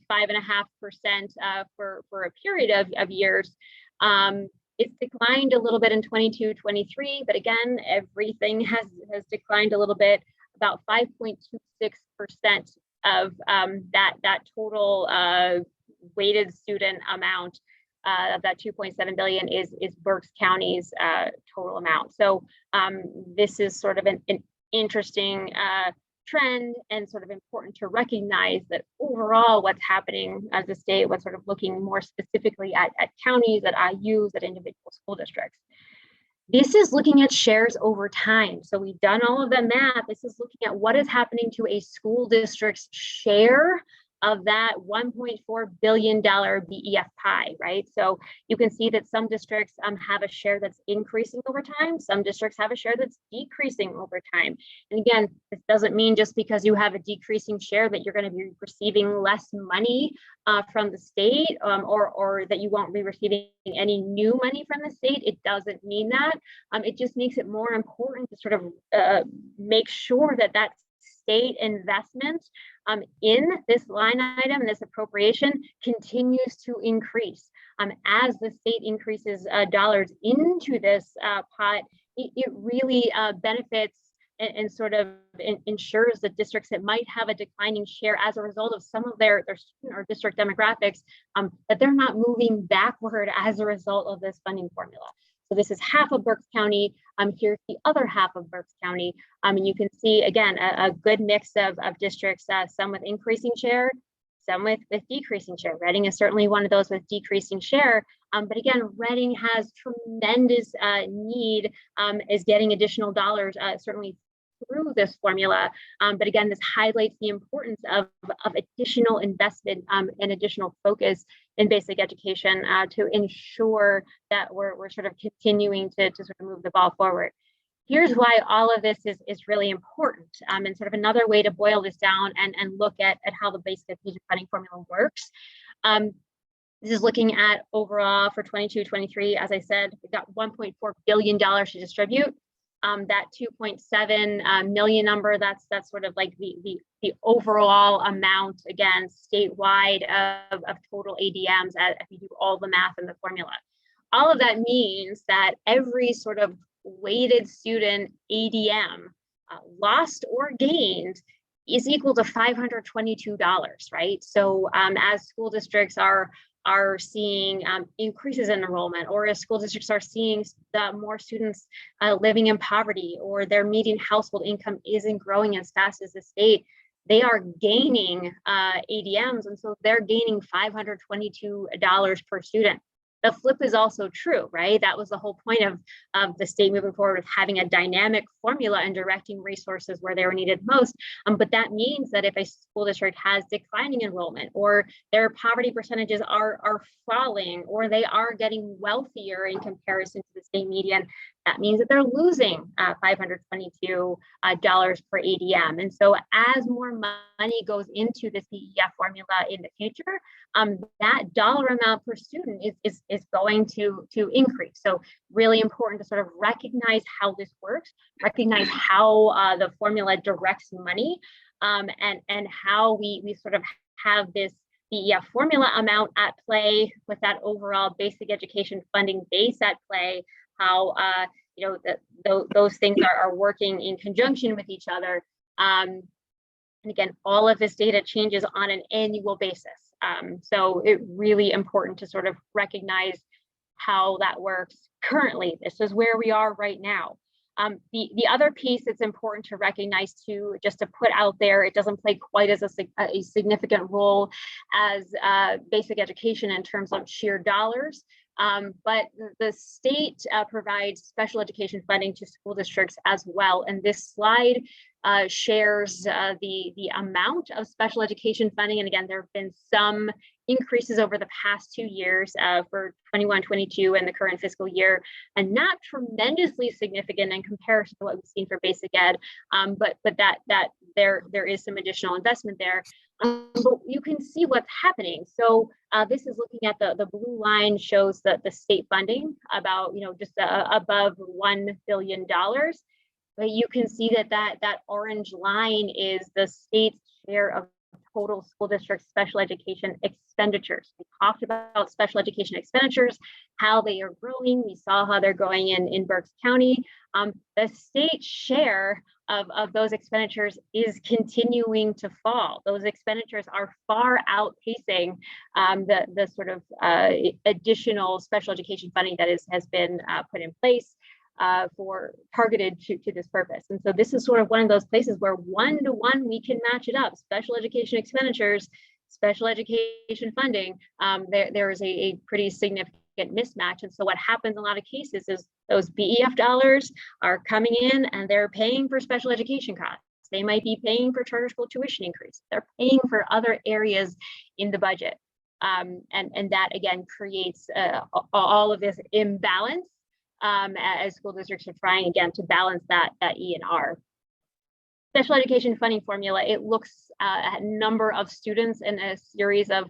5.5% for a period of years. It's declined a little bit in 22, 23, but again, everything has declined a little bit. About 5.26% of that total weighted student amount of that 2.7 billion is Berks County's total amount. So this is sort of an interesting trend, and sort of important to recognize that overall what's happening as a state, what's sort of looking more specifically at counties, at IUs, at individual school districts. This is looking at shares over time. So we've done all of the math. This is looking at what is happening to a school district's share of that $1.4 billion BEF pie, right? So you can see that some districts have a share that's increasing over time. Some districts have a share that's decreasing over time. And again, this doesn't mean just because you have a decreasing share that you're going to be receiving less money from the state, or that you won't be receiving any new money from the state. It doesn't mean that. It just makes it more important to sort of make sure that that state investment in this line item, this appropriation, continues to increase. As the state increases dollars into this pot, it really benefits and sort of ensures that districts that might have a declining share as a result of some of their student or district demographics, that they're not moving backward as a result of this funding formula. So this is half of Berks County. Here's the other half of Berks County. And you can see, again, a good mix of districts, some with increasing share, some with decreasing share. Reading is certainly one of those with decreasing share. But again, Reading has tremendous need, is getting additional dollars, certainly through this formula. But again, this highlights the importance of additional investment and additional focus in basic education to ensure that we're sort of continuing to sort of move the ball forward. Here's why all of this is really important, and sort of another way to boil this down and look at how the basic education funding formula works. This is looking at overall for 22-23. As I said, we've got $1.4 billion to distribute. That 2.7 million number, that's sort of like the overall amount, again, statewide of total ADMs if you do all the math in the formula. All of that means that every sort of weighted student ADM, lost or gained, is equal to $522, right? So as school districts are seeing increases in enrollment, or as school districts are seeing more students living in poverty, or their median household income isn't growing as fast as the state, they are gaining ADMs, and so they're gaining $522 per student. The flip is also true, right? That was the whole point of the state moving forward with having a dynamic formula and directing resources where they were needed most. But that means that if a school district has declining enrollment, or their poverty percentages are falling, or they are getting wealthier in comparison to the state median, that means that they're losing $522 per ADM. And so as more money goes into this BEF formula in the future, that dollar amount per student is going to increase. So really important to sort of recognize how this works, recognize how the formula directs money, and how we sort of have this BEF formula amount at play with that overall basic education funding base at play, how those things are working in conjunction with each other. And again, all of this data changes on an annual basis. So it's really important to sort of recognize how that works currently. This is where we are right now. The other piece that's important to recognize too, just to put out there, it doesn't play quite as a significant role as basic education in terms of sheer dollars. But the state provides special education funding to school districts as well. And this slide shares the amount of special education funding. And again, there have been some increases over the past 2 years for 21-22 and the current fiscal year, and not tremendously significant in comparison to what we've seen for basic ed, but that there is some additional investment there. But you can see what's happening. So this is looking at the blue line shows the state funding about just above $1 billion. But you can see that orange line is the state's share of total school district special education expenditures. We talked about special education expenditures, how they are growing. We saw how they're growing in Berks County. The state share of those expenditures is continuing to fall. Those expenditures are far outpacing the sort of additional special education funding that has been put in place for targeted to this purpose. And so this is sort of one of those places where 1-to-1 we can match it up. Special education expenditures, special education funding, there is a pretty significant mismatch. And so what happens in a lot of cases is those BEF dollars are coming in and they're paying for special education costs. They might be paying for charter school tuition increase. They're paying for other areas in the budget. And that again creates all of this imbalance as school districts are trying again to balance that E and R. Special education funding formula, it looks at number of students in a series of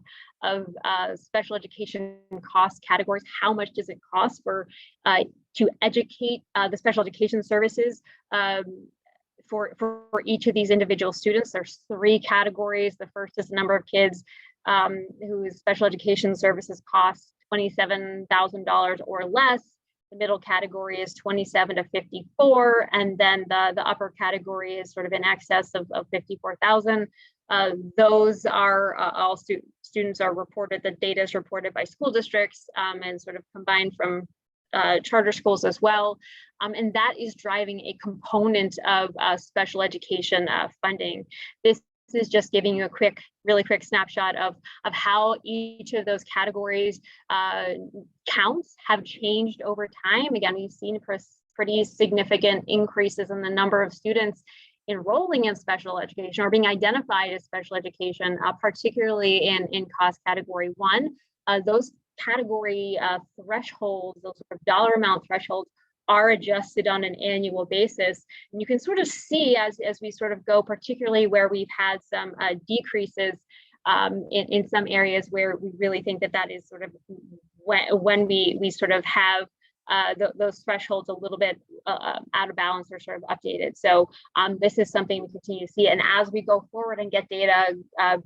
special education cost categories. How much does it cost to educate the special education services for each of these individual students? There's 3 categories. The first is the number of kids whose special education services cost $27,000 or less. The middle category is 27 to 54, and then the upper category is sort of in excess of 54,000. Those are all students are reported. The data is reported by school districts and sort of combined from charter schools as well. And that is driving a component of special education funding. This is just giving you a really quick snapshot of how each of those categories counts have changed over time. Again, we've seen pretty significant increases in the number of students enrolling in special education or being identified as special education, particularly in cost category 1. Those category thresholds, those sort of dollar amount thresholds, are adjusted on an annual basis. And you can sort of see as we sort of go, particularly where we've had some decreases in some areas where we really think that is sort of when we sort of have those thresholds a little bit out of balance or sort of updated. So this is something we continue to see. And as we go forward and get data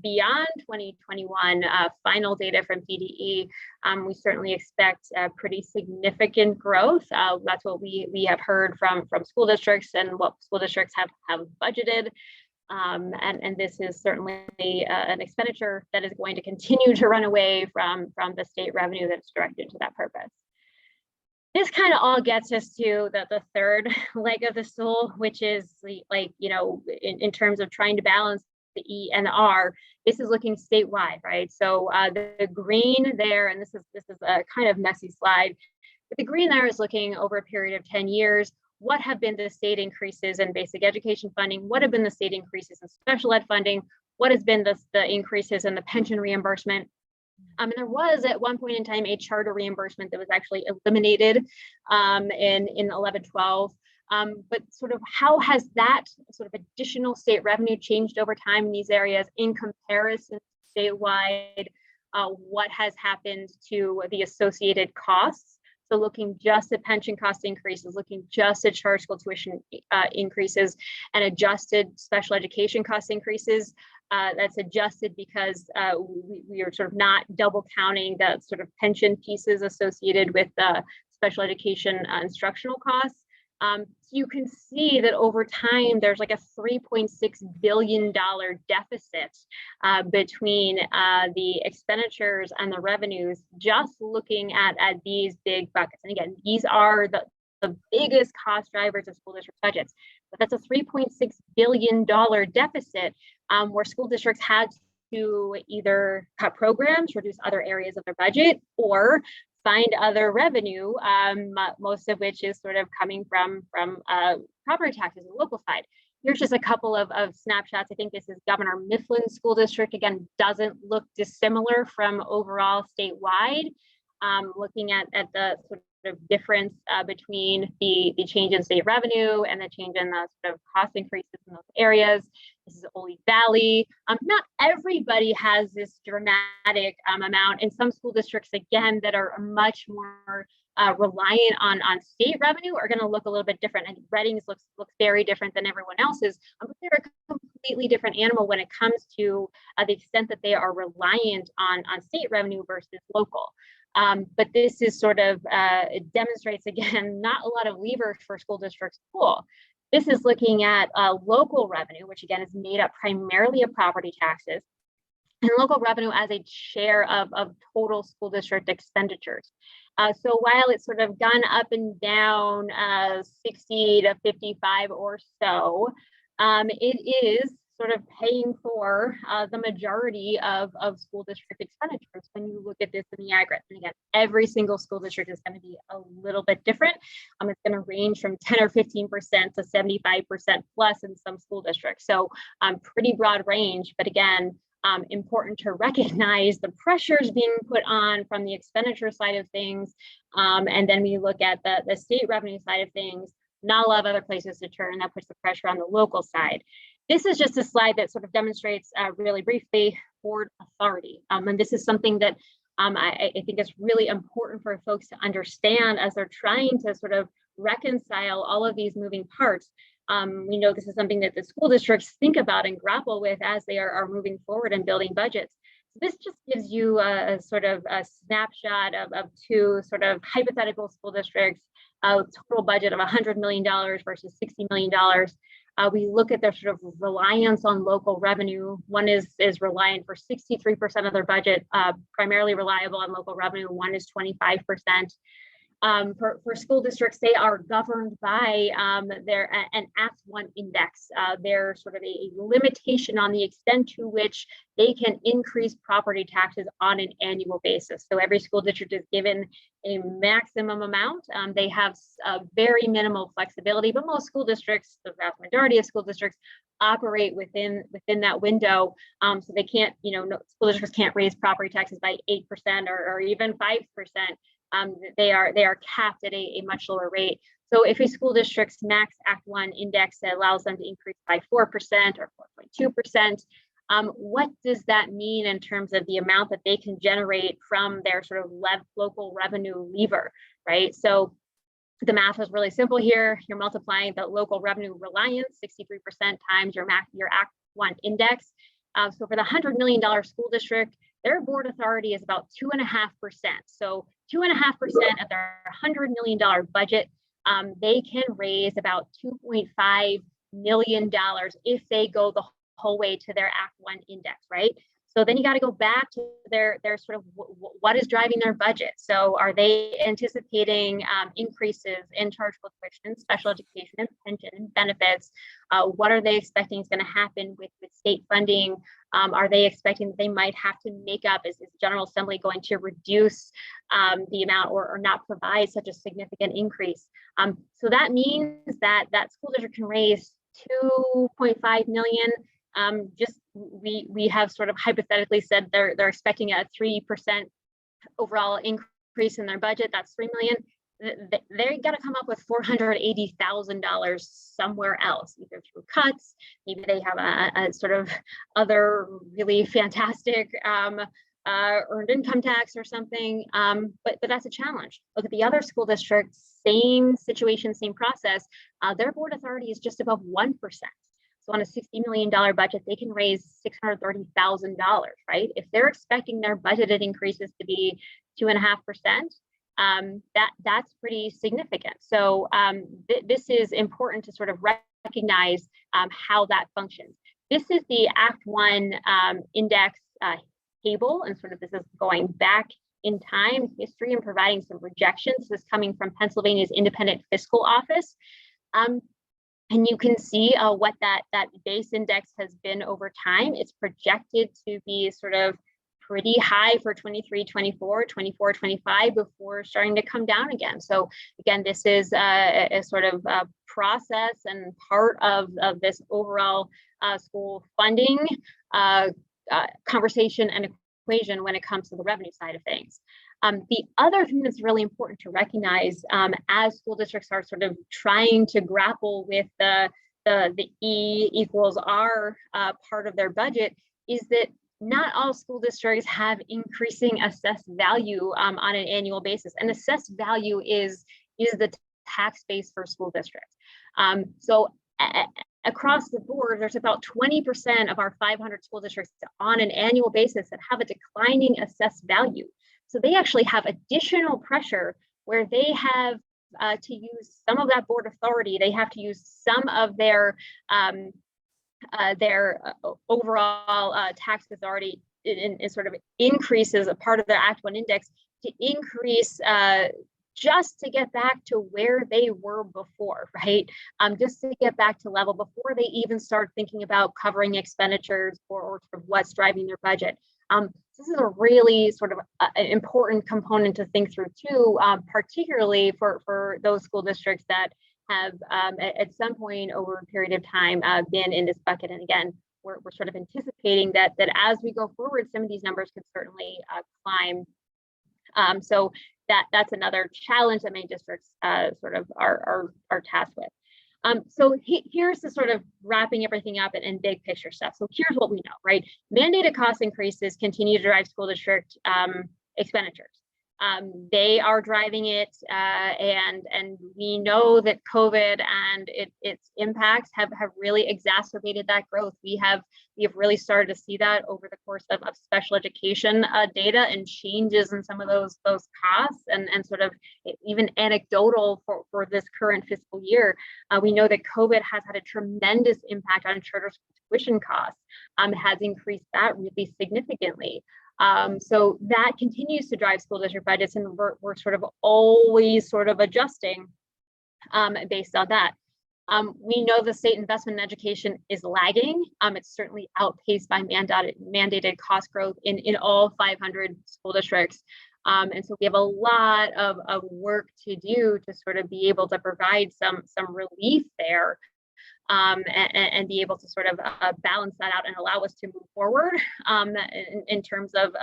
beyond 2021, final data from PDE, we certainly expect pretty significant growth. That's what we have heard from school districts and what school districts have budgeted. And this is certainly an expenditure that is going to continue to run away from the state revenue that's directed to that purpose. This kind of all gets us to the third leg of the stool, which is in terms of trying to balance the E and the R. This is looking statewide, right? So the green there, and this is a kind of messy slide, but the green there is looking over a period of 10 years. What have been the state increases in basic education funding? What have been the state increases in special ed funding? What has been the increases in the pension reimbursement? And there was at one point in time a charter reimbursement that was actually eliminated in 11-12. But sort of how has that sort of additional state revenue changed over time in these areas in comparison statewide? What has happened to the associated costs? So looking just at pension cost increases, looking just at charter school tuition increases and adjusted special education cost increases. That's adjusted because we are sort of not double counting the sort of pension pieces associated with the special education instructional costs. So you can see that over time, there's like a $3.6 billion deficit between the expenditures and the revenues, just looking at these big buckets. And again, these are the biggest cost drivers of school district budgets. But that's a $3.6 billion deficit where school districts had to either cut programs, reduce other areas of their budget, or find other revenue, most of which is sort of coming from property taxes on the local side. Here's just a couple of snapshots. I think this is Governor Mifflin School District. Again, doesn't look dissimilar from overall statewide. Looking at the sort of difference between the change in state revenue and the change in the sort of cost increases in those areas. This is Ole Valley. Not everybody has this dramatic amount. In some school districts, again, that are much more reliant on state revenue are going to look a little bit different. And Reading's looks very different than everyone else's. But they're a completely different animal when it comes to the extent that they are reliant on state revenue versus local. But this is sort of, it demonstrates, again, not a lot of levers for school districts to pull. This is looking at local revenue, which again is made up primarily of property taxes, and local revenue as a share of total school district expenditures. So while it's sort of gone up and down 60 to 55 or so, it is sort of paying for the majority of school district expenditures when you look at this in the aggregate. And again, every single school district is going to be a little bit different. It's going to range from 10 or 15% to 75% plus in some school districts. So pretty broad range, but again, important to recognize the pressures being put on from the expenditure side of things. And then we look at the state revenue side of things, not a lot of other places to turn. That puts the pressure on the local side. This is just a slide that sort of demonstrates really briefly board authority. And this is something that I think is really important for folks to understand as they're trying to sort of reconcile all of these moving parts. We know this is something that the school districts think about and grapple with as they are moving forward and building budgets. So this just gives you a sort of a snapshot of two sort of hypothetical school districts, total budget of $100 million versus $60 million. We look at their sort of reliance on local revenue. One is reliant for 63% of their budget, primarily reliable on local revenue. One is 25%. For school districts, they are governed by an Act 1 index. They're sort of a limitation on the extent to which they can increase property taxes on an annual basis. So every school district is given a maximum amount. They have very minimal flexibility, but most school districts, the vast majority of school districts, operate within that window. So they can't, school districts can't raise property taxes by 8% or even 5%. They are capped at a much lower rate. So if a school district's max Act 1 index allows them to increase by 4% or 4.2%, what does that mean in terms of the amount that they can generate from their sort of local revenue lever, right? So the math is really simple here. You're multiplying the local revenue reliance, 63% times your Act 1 index. So for the $100 million school district, their board authority is about 2.5%. So 2.5% of their $100 million budget, they can raise about $2.5 million if they go the whole way to their Act 1 index, right? So then you got to go back to their sort of what is driving their budget. So are they anticipating increases in chargeable tuition, special education, and pension and benefits? What are they expecting is going to happen with state funding? Are they expecting that they might have to make up? Is the General Assembly going to reduce the amount or not provide such a significant increase? So that means that school district can raise $2.5 million. We have sort of hypothetically said they're expecting a 3% overall increase in their budget. That's $3 million. They got to come up with $480,000 somewhere else, either through cuts. Maybe they have a sort of other really fantastic earned income tax or something. But that's a challenge. Look at the other school districts, same situation, same process. Their board authority is just above 1%. So on a $60 million budget, they can raise $630,000, right? If they're expecting their budgeted increases to be 2.5%, that's pretty significant. So this is important to sort of recognize how that functions. This is the Act 1 index table, and sort of this is going back in time, history, and providing some projections. This is coming from Pennsylvania's Independent Fiscal Office. And you can see what that base index has been over time. It's projected to be sort of pretty high for 23, 24, 24, 25 before starting to come down again. So again, this is a sort of process and part of this overall school funding conversation and equation when it comes to the revenue side of things. The other thing that's really important to recognize as school districts are sort of trying to grapple with the E equals R part of their budget is that not all school districts have increasing assessed value on an annual basis. And assessed value is the tax base for school districts. Across the board, there's about 20% of our 500 school districts on an annual basis that have a declining assessed value. So they actually have additional pressure where they have to use some of that board authority. They have to use some of their overall tax authority in sort of increases a part of their Act 1 index to increase just to get back to where they were before, right? Just to get back to level before they even start thinking about covering expenditures or sort of what's driving their budget. This is a really sort of important component to think through too, particularly for those school districts that have at some point over a period of time been in this bucket. And again, we're sort of anticipating that as we go forward, some of these numbers could certainly climb. So that's another challenge that many districts sort of are tasked with. So here's the sort of wrapping everything up and big picture stuff. So here's what we know, right? Mandated cost increases continue to drive school district expenditures. They are driving it, and we know that COVID and its impacts have really exacerbated that growth. We have really started to see that over the course of special education data and changes in some of those costs and sort of even anecdotal for this current fiscal year. We know that COVID has had a tremendous impact on charter tuition costs, has increased that really significantly. So that continues to drive school district budgets, and we're sort of always sort of adjusting based on that. We know the state investment in education is lagging. It's certainly outpaced by mandated cost growth in all 500 school districts. And so we have a lot of work to do to sort of be able to provide some relief there. And be able to sort of balance that out and allow us to move forward in terms of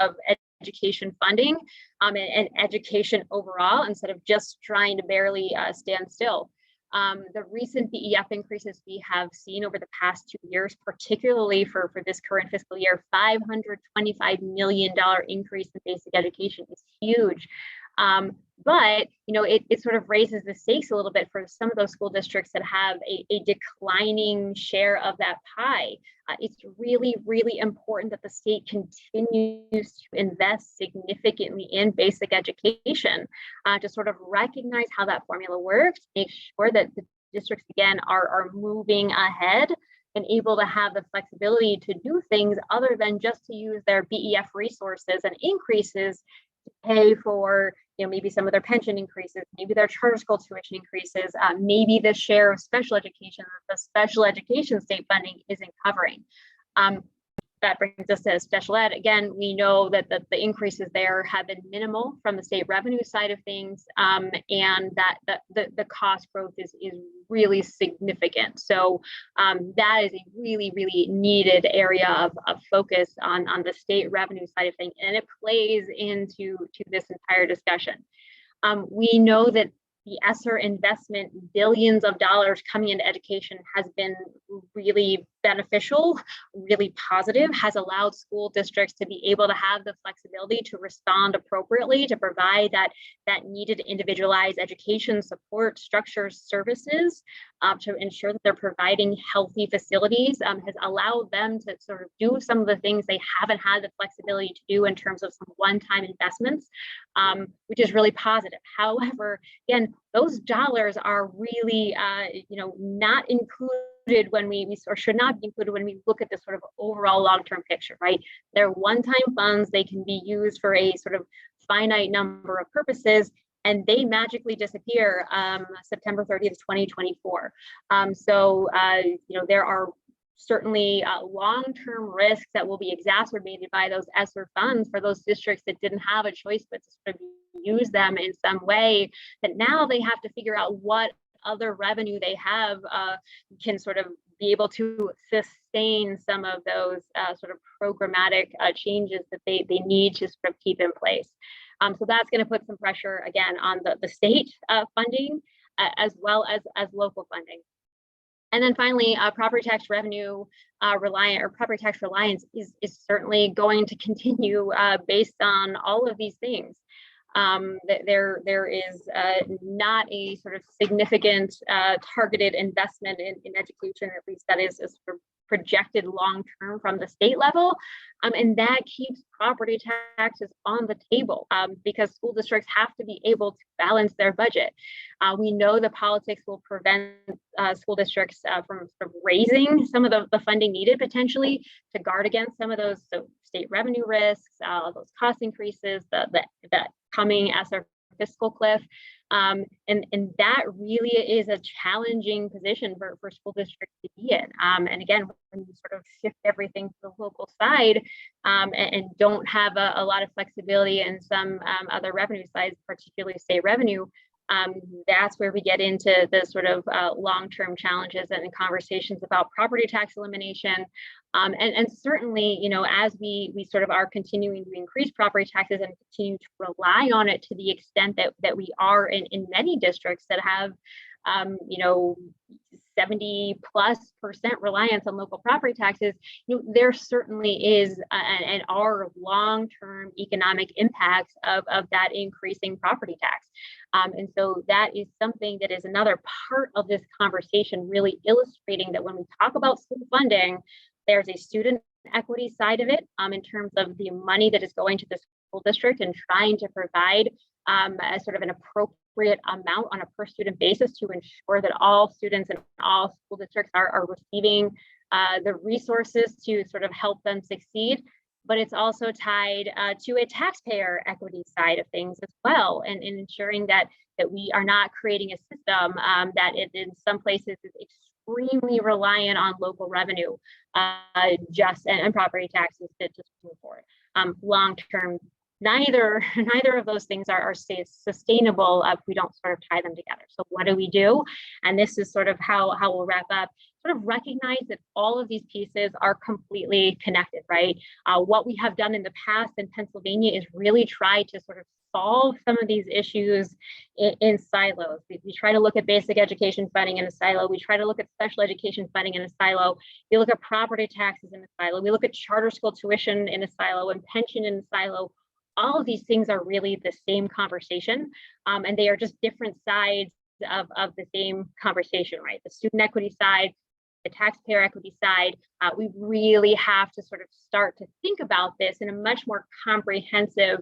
education funding and education overall, instead of just trying to barely stand still. The recent BEF increases we have seen over the past 2 years, particularly for this current fiscal year, $525 million increase in basic education is huge. But it sort of raises the stakes a little bit for some of those school districts that have a declining share of that pie. It's really, really important that the state continues to invest significantly in basic education to sort of recognize how that formula works, make sure that the districts again are moving ahead and able to have the flexibility to do things other than just to use their BEF resources and increases to pay for maybe some of their pension increases, maybe their charter school tuition increases, maybe the share of special education that the special education state funding isn't covering. That brings us to special ed. Again, we know that the increases there have been minimal from the state revenue side of things, and that the cost growth is really significant. So that is a really, really needed area of focus on the state revenue side of things, and it plays into this entire discussion. We know that the ESSER investment, billions of dollars coming into education, has been really beneficial, really positive, has allowed school districts to be able to have the flexibility to respond appropriately, to provide that needed individualized education support structures, services, to ensure that they're providing healthy facilities, has allowed them to sort of do some of the things they haven't had the flexibility to do in terms of some one-time investments, which is really positive. However, again, those dollars are really, not included when we or should not be included when we look at this sort of overall long-term picture, right? They're one-time funds. They can be used for a sort of finite number of purposes, and they magically disappear September 30th, 2024. So, there are certainly long-term risks that will be exacerbated by those ESSER funds for those districts that didn't have a choice but to sort of use them in some way, that now they have to figure out what other revenue they have can sort of be able to sustain some of those sort of programmatic changes that they need to sort of keep in place. So that's going to put some pressure again on the state funding as well as local funding. And then finally, property tax revenue property tax reliance is certainly going to continue based on all of these things. There is not a sort of significant targeted investment in education, at least that is sort of projected long term from the state level. And that keeps property taxes on the table because school districts have to be able to balance their budget. We know the politics will prevent school districts from sort of raising some of the funding needed potentially to guard against some of those state revenue risks, those cost increases, the coming ESSER fiscal cliff. And that really is a challenging position for school districts to be in. And again, when you sort of shift everything to the local side and don't have a lot of flexibility in some other revenue sides, particularly state revenue, that's where we get into the sort of long-term challenges and conversations about property tax elimination. And certainly, you know, as we sort of are continuing to increase property taxes and continue to rely on it to the extent that we are in many districts that have, you know, 70+% reliance on local property taxes, you know, there certainly is and are long-term economic impacts of that increasing property tax. And so that is something that is another part of this conversation, really illustrating that when we talk about school funding, there's a student equity side of it in terms of the money that is going to the school district and trying to provide a sort of an appropriate amount on a per student basis to ensure that all students in all school districts are receiving the resources to sort of help them succeed. But it's also tied to a taxpayer equity side of things as well, and ensuring that we are not creating a system that in some places is extremely reliant on local revenue and property taxes to move forward. Long term, neither of those things are sustainable if we don't sort of tie them together. So what do we do? And this is sort of how we'll wrap up. Sort of recognize that all of these pieces are completely connected, right? What we have done in the past in Pennsylvania is really try to sort of solve some of these issues in silos. We try to look at basic education funding in a silo. We try to look at special education funding in a silo. We look at property taxes in a silo. We look at charter school tuition in a silo and pension in a silo. All of these things are really the same conversation, and they are just different sides of the same conversation, right? The student equity side, the taxpayer equity side, we really have to sort of start to think about this in a much more comprehensive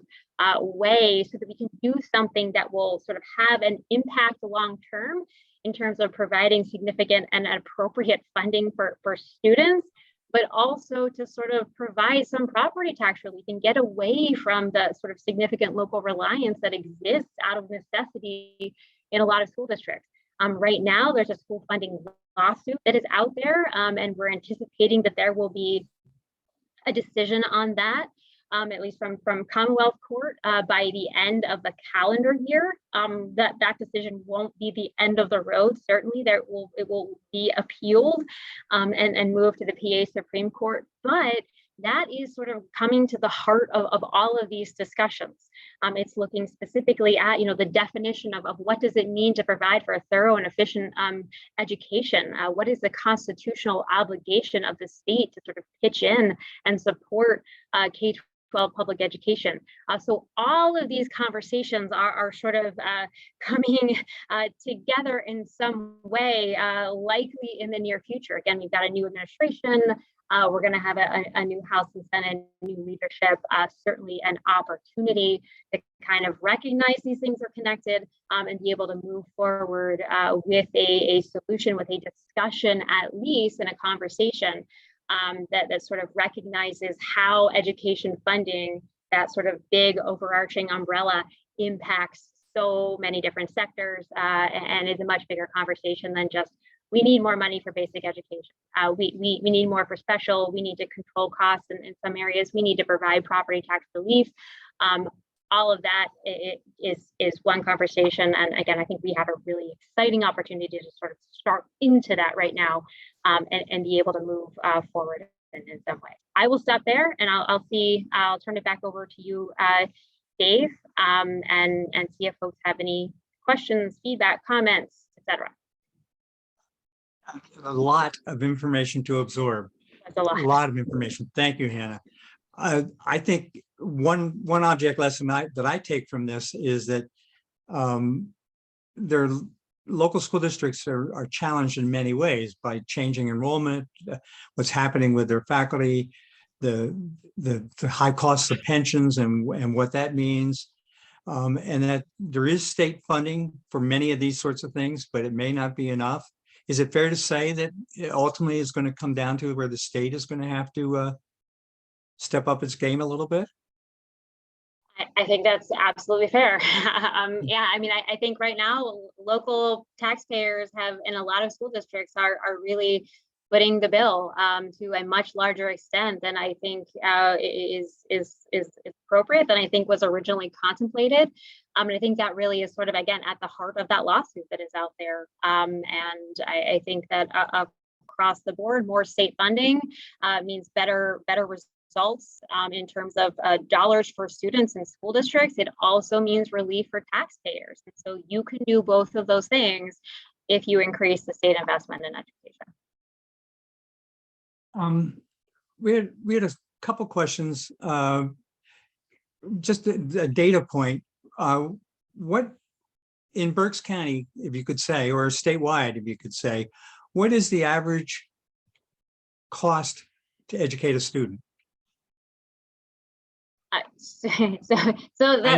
way so that we can do something that will sort of have an impact long term in terms of providing significant and appropriate funding for students, but also to sort of provide some property tax relief and get away from the sort of significant local reliance that exists out of necessity in a lot of school districts. Right now, there's a school funding lawsuit that is out there, and we're anticipating that there will be a decision on that, at least from Commonwealth Court by the end of the calendar year. That decision won't be the end of the road. Certainly, it will be appealed and move to the PA Supreme Court, but that is sort of coming to the heart of all of these discussions. It's looking specifically at, you know, the definition of what does it mean to provide for a thorough and efficient education? What is the constitutional obligation of the state to sort of pitch in and support K-12 public education? So all of these conversations are sort of coming together in some way, likely in the near future. Again, we've got a new administration. We're going to have a new House and Senate, new leadership, certainly an opportunity to kind of recognize these things are connected and be able to move forward with a solution, with a discussion, at least in a conversation that sort of recognizes how education funding, that sort of big overarching umbrella, impacts so many different sectors and is a much bigger conversation than just we need more money for basic education. We need more for special. We need to control costs in some areas. We need to provide property tax relief. All of that is one conversation. And again, I think we have a really exciting opportunity to sort of start into that right now, and be able to move forward in some way. I will stop there, and I'll turn it back over to you, Dave, and see if folks have any questions, feedback, comments, etc. A lot of information to absorb. That's a A lot. lot of information. Thank you, Hannah. I think one object lesson that I take from this is that their local school districts are challenged in many ways by changing enrollment, what's happening with their faculty, the high costs of pensions and what that means. And that there is state funding for many of these sorts of things, but it may not be enough. Is it fair to say that it ultimately is going to come down to where the state is going to have to step up its game a little bit? I think that's absolutely fair. Yeah, I mean, I think right now local taxpayers have, in a lot of school districts, are really footing the bill to a much larger extent than I think is appropriate, than I think was originally contemplated. And I think that really is sort of, again, at the heart of that lawsuit that is out there. And I think that across the board, more state funding means better results in terms of dollars for students in school districts. It also means relief for taxpayers. And so you can do both of those things if you increase the state investment in education. We had a couple questions. Just a data point. What in Berks County, if you could say, or statewide, if you could say, what is the average cost to educate a student? And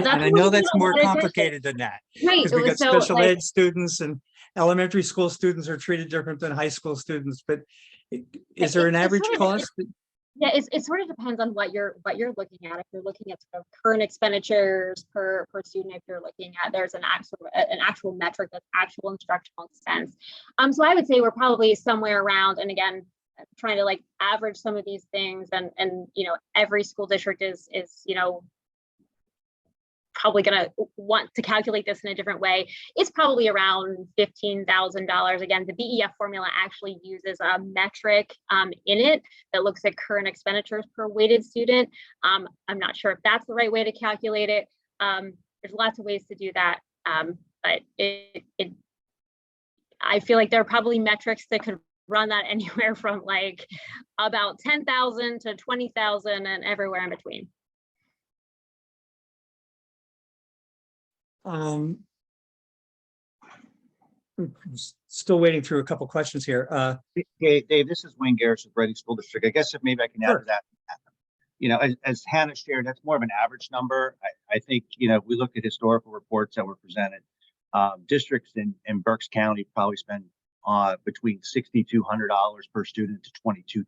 I know that's more complicated than that, right? Because we got special ed students, and elementary school students are treated different than high school students. But is there an average cost? Yeah, it sort of depends on what you're looking at. If you're looking at sort of current expenditures per student, if you're looking at, there's an actual metric that's actual instructional expense. So I would say we're probably somewhere around, and again, trying to like average some of these things, and every school district is probably going to want to calculate this in a different way. It's probably around $15,000. Again, the BEF formula actually uses a metric in it that looks at current expenditures per weighted student. I'm not sure if that's the right way to calculate it. There's lots of ways to do that, but I feel like there are probably metrics that could run that anywhere from like about 10,000 to 20,000 and everywhere in between. Still waiting through a couple questions here. Hey, Dave, this is Wayne Garris with Reading School District. I guess if maybe I can add to that. As Hannah shared, that's more of an average number. I think, if we look at historical reports that were presented, districts in Berks County probably spend between $6,200 per student to $22,000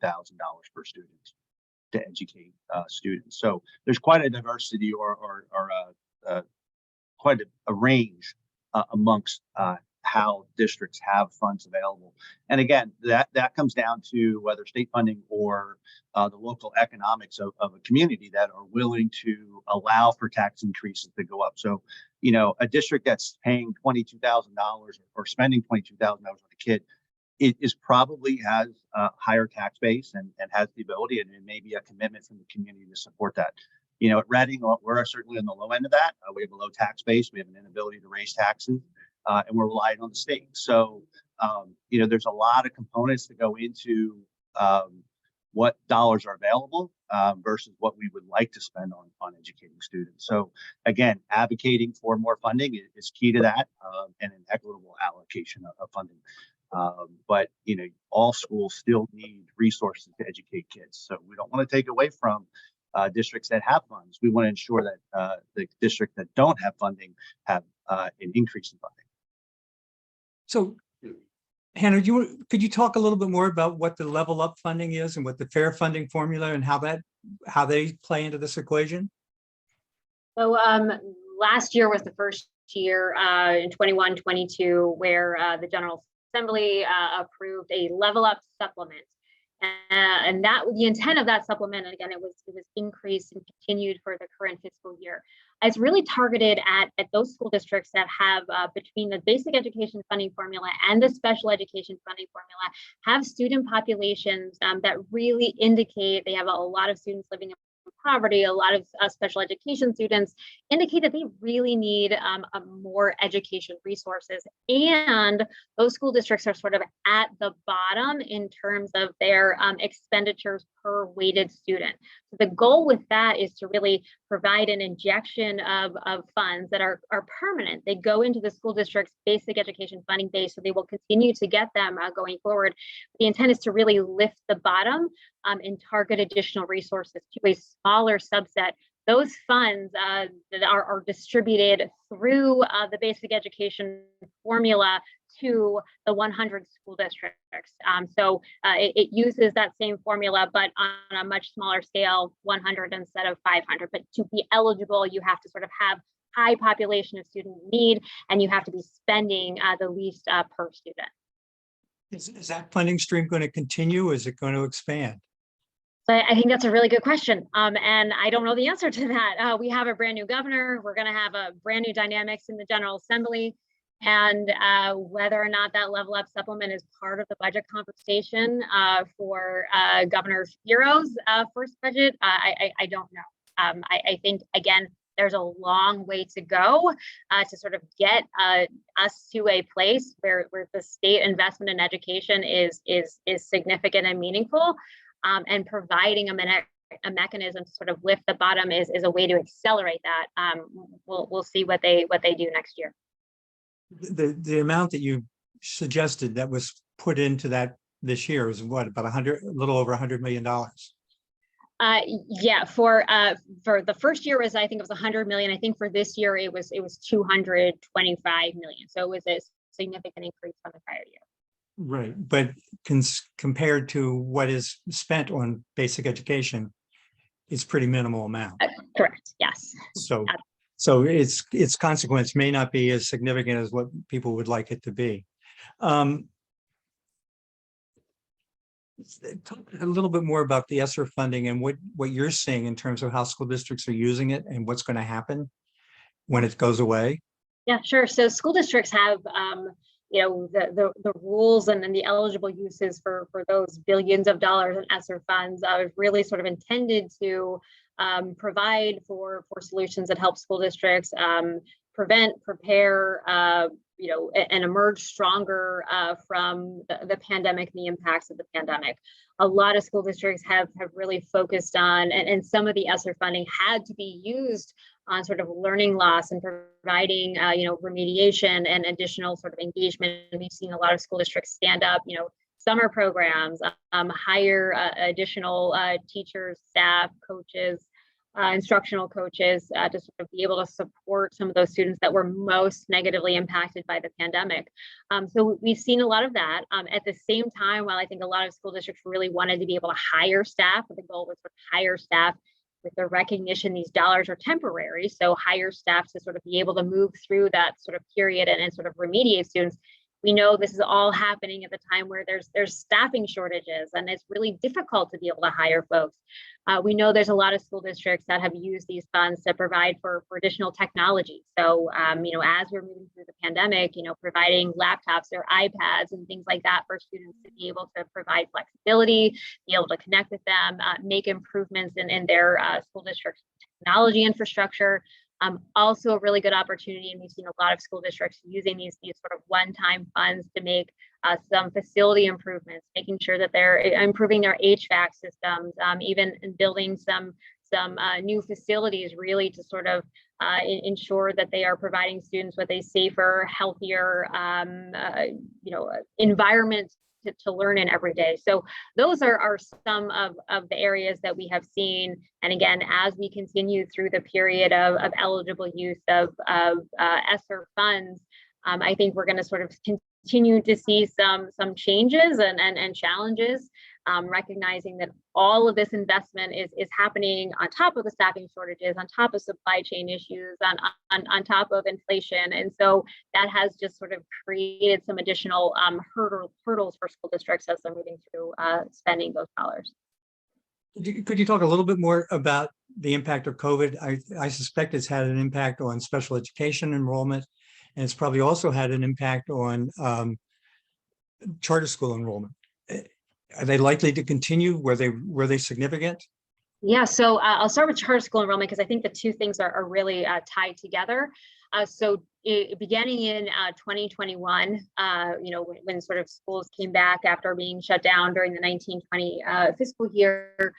per student to educate students. So there's quite a diversity or quite a range amongst how districts have funds available. And again, that comes down to whether state funding or the local economics of a community that are willing to allow for tax increases to go up. So, a district that's paying $22,000 or spending $22,000 on a kid, it is probably has a higher tax base and has the ability, and it may be a commitment from the community to support that. At Reading, we're certainly on the low end of that. We have a low tax base. We have an inability to raise taxes, and we're relying on the state. So, there's a lot of components that go into what dollars are available versus what we would like to spend on educating students. So, again, advocating for more funding is key to that, and an equitable allocation of funding. But all schools still need resources to educate kids. So we don't want to take away from districts that have funds. We want to ensure that the districts that don't have funding have an increase in funding. So, Hannah, could you talk a little bit more about what the level up funding is and what the fair funding formula and how they play into this equation? So last year was the first year in 21-22 where the general Assembly approved a Level Up supplement. And that the intent of that supplement, and again, it was increased and continued for the current fiscal year. It's really targeted at those school districts that have between the basic education funding formula and the special education funding formula, have student populations that really indicate they have a lot of students living in poverty, a lot of special education students, indicate that they really need more education resources. And those school districts are sort of at the bottom in terms of their expenditures per weighted student. So the goal with that is to really provide an injection of funds that are permanent. They go into the school district's basic education funding base, so they will continue to get them going forward. The intent is to really lift the bottom and target additional resources to a smaller subset. Those funds that are distributed through the basic education formula to the 100 school districts. So it uses that same formula, but on a much smaller scale, 100 instead of 500. But to be eligible, you have to sort of have high population of student need, and you have to be spending the least per student. Is that funding stream going to continue? Is it going to expand? So I think that's a really good question. And I don't know the answer to that. We have a brand new governor. We're going to have a brand new dynamics in the General Assembly. And whether or not that Level Up supplement is part of the budget conversation for Governor Shapiro's first budget, I don't know. I think, again, there's a long way to go to sort of get us to a place where the state investment in education is significant and meaningful. And providing a mechanism to sort of lift the bottom is a way to accelerate that. We'll see what they do next year. The amount that you suggested that was put into that this year is what, about a little over $100 million? Yeah, for the first year was, I think it was 100 million. I think for this year it was 225 million. So it was a significant increase from the prior year. Right, but compared to what is spent on basic education, it's pretty minimal amount. Correct. Yes. So its consequence may not be as significant as what people would like it to be. Talk a little bit more about the ESSER funding and what you're seeing in terms of how school districts are using it and what's going to happen when it goes away. Yeah, sure. So school districts have the rules and then the eligible uses for those billions of dollars in ESSER funds are really sort of intended to provide for solutions that help school districts prevent, prepare, and emerge stronger from the pandemic and the impacts of the pandemic. A lot of school districts have really focused on, and some of the ESSER funding had to be used on sort of learning loss and providing, remediation and additional sort of engagement. We've seen a lot of school districts stand up, summer programs, hire additional teachers, staff, coaches, instructional coaches to sort of be able to support some of those students that were most negatively impacted by the pandemic. So we've seen a lot of that. At the same time, while I think a lot of school districts really wanted to be able to hire staff, the goal was to hire staff with the recognition these dollars are temporary. So hire staff to sort of be able to move through that sort of period and sort of remediate students. We know this is all happening at the time where there's staffing shortages and it's really difficult to be able to hire folks. We know there's a lot of school districts that have used these funds to provide for additional technology. So, as we're moving through the pandemic, providing laptops or iPads and things like that for students to be able to provide flexibility, be able to connect with them, make improvements in their school district's technology infrastructure. Also a really good opportunity, and we've seen a lot of school districts using these sort of one-time funds to make some facility improvements, making sure that they're improving their HVAC systems, even building some new facilities, really to sort of ensure that they are providing students with a safer, healthier, environment to learn in every day. So those are some of the areas that we have seen. And again, as we continue through the period of eligible use of ESSER funds, I think we're going to sort of continue to see some changes and challenges, recognizing that all of this investment is happening on top of the staffing shortages, on top of supply chain issues, on top of inflation. And so that has just sort of created some additional hurdles for school districts as they're moving through spending those dollars. Could you talk a little bit more about the impact of COVID? I suspect it's had an impact on special education enrollment, and it's probably also had an impact on charter school enrollment. Are they likely to continue? Were they significant? Yeah, so I'll start with charter school enrollment because I think the two things are really tied together. Beginning in 2021, when sort of schools came back after being shut down during the 1920 fiscal year,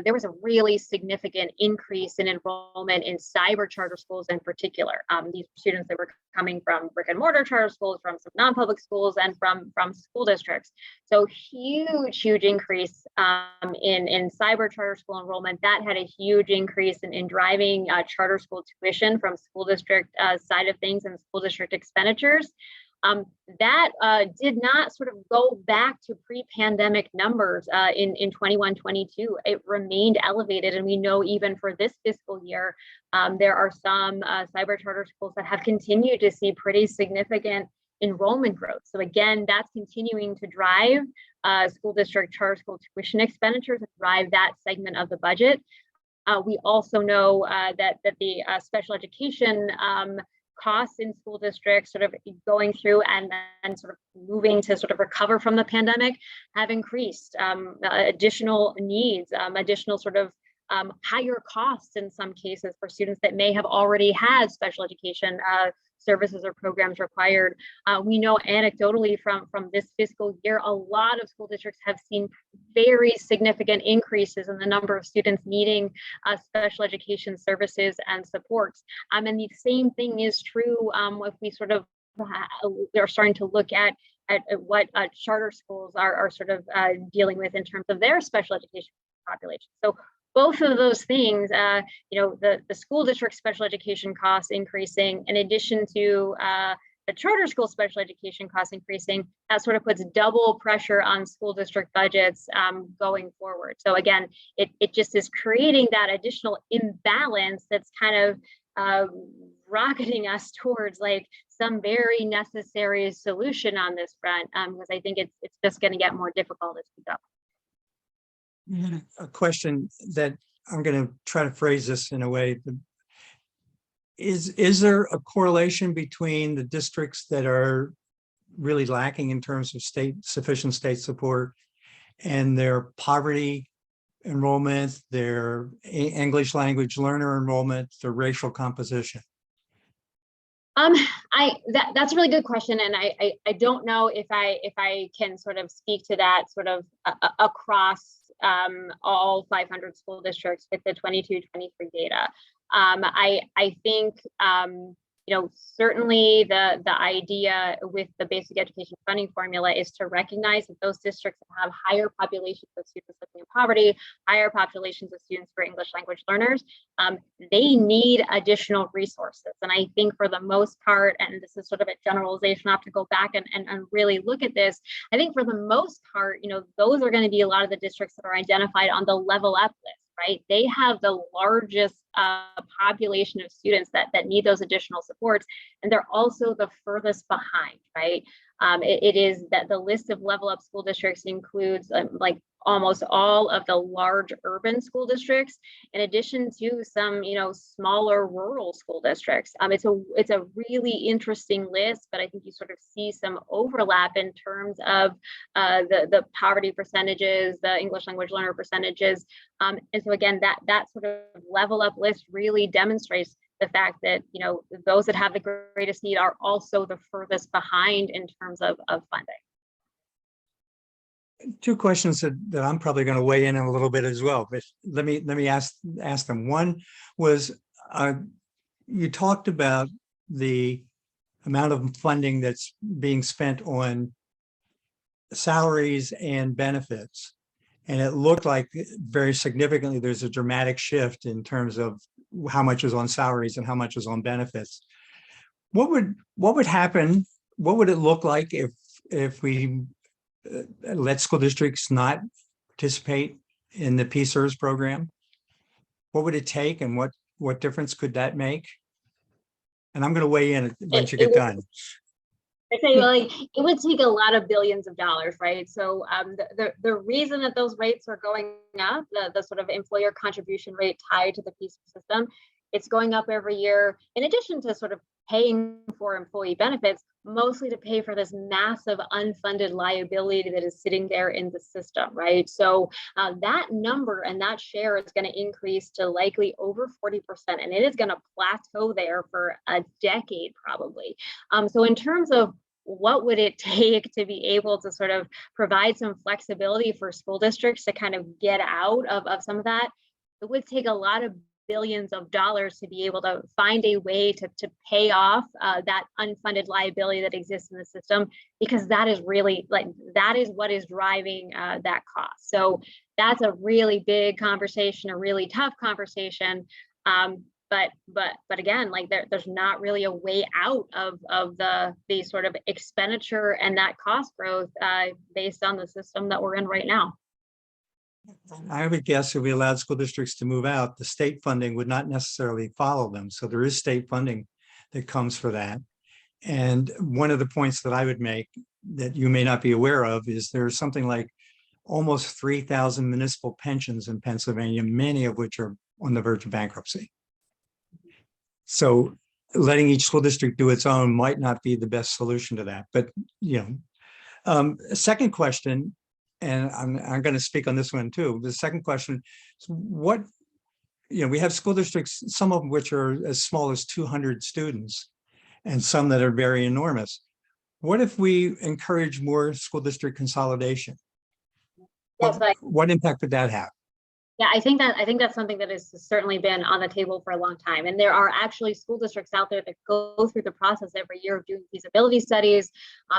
there was a really significant increase in enrollment in cyber charter schools in particular. These students that were coming from brick and mortar charter schools, from some non-public schools, and from school districts. So huge increase in cyber charter school enrollment. That had a huge increase in driving charter school tuition from school district side of things and school district expenditures. That did not sort of go back to pre-pandemic numbers in 21-22. It remained elevated, and we know even for this fiscal year, there are some cyber charter schools that have continued to see pretty significant enrollment growth. So again, that's continuing to drive school district charter school tuition expenditures and drive that segment of the budget. We also know that the special education costs in school districts sort of going through and sort of moving to sort of recover from the pandemic have increased. Additional needs, additional sort of higher costs in some cases for students that may have already had special education services or programs required. We know anecdotally from this fiscal year, a lot of school districts have seen very significant increases in the number of students needing special education services and supports. And the same thing is true if we sort of are starting to look at what charter schools are sort of dealing with in terms of their special education population. So both of those things, the school district special education costs increasing, in addition to the charter school special education costs increasing, that sort of puts double pressure on school district budgets going forward. So again, it just is creating that additional imbalance that's kind of rocketing us towards like some very necessary solution on this front, because I think it's just going to get more difficult as we go. A question that I'm going to try to phrase this in a way. Is there a correlation between the districts that are really lacking in terms of sufficient state support and their poverty enrollment, their English language learner enrollment, their racial composition? That's a really good question, and I don't know if I can sort of speak to that sort of across all 500 school districts with the 22-23 data. I think certainly the idea with the basic education funding formula is to recognize that those districts that have higher populations of students living in poverty, higher populations of students for English language learners, they need additional resources. And I think for the most part, and this is sort of a generalization, I have to go back and really look at this. I think for the most part, those are going to be a lot of the districts that are identified on the level up list. Right, they have the largest population of students that need those additional supports, and they're also the furthest behind. Right, it is that the list of level up school districts includes like almost all of the large urban school districts, in addition to some smaller rural school districts. It's a really interesting list, but I think you sort of see some overlap in terms of the poverty percentages, the English language learner percentages, and so again, that sort of level up list really demonstrates the fact that those that have the greatest need are also the furthest behind in terms of funding. Two questions that I'm probably going to weigh in a little bit as well, but let me ask them. One was you talked about the amount of funding that's being spent on salaries and benefits, and it looked like very significantly there's a dramatic shift in terms of how much is on salaries and how much is on benefits. What would happen what would it look like if we let school districts not participate in the PSERS program? What would it take and what difference could that make? And I'm going to weigh in once you get done. I say, like, it would take a lot of billions of dollars, right? So the reason that those rates are going up, the sort of employer contribution rate tied to the PSERS system, it's going up every year, in addition to sort of paying for employee benefits, mostly to pay for this massive unfunded liability that is sitting there in the system, right? So that number and that share is going to increase to likely over 40%, and it is going to plateau there for a decade probably. So in terms of what would it take to be able to sort of provide some flexibility for school districts to kind of get out of some of that, it would take a lot of billions of dollars to be able to find a way to pay off that unfunded liability that exists in the system, because that is really, like, that is what is driving that cost. So that's a really big conversation, a really tough conversation. But again, like, there's not really a way out of the sort of expenditure and that cost growth based on the system that we're in right now. I would guess if we allowed school districts to move out, the state funding would not necessarily follow them. So there is state funding that comes for that. And one of the points that I would make that you may not be aware of is there's something like almost 3,000 municipal pensions in Pennsylvania, many of which are on the verge of bankruptcy. So letting each school district do its own might not be the best solution to that. But, you know, second question, and I'm going to speak on this one too. The second question is what, you know, we have school districts, some of which are as small as 200 students and some that are very enormous. What if we encourage more school district consolidation? Yes, What impact would that have? Yeah, I think that's something that has certainly been on the table for a long time. And there are actually school districts out there that go through the process every year of doing feasibility studies.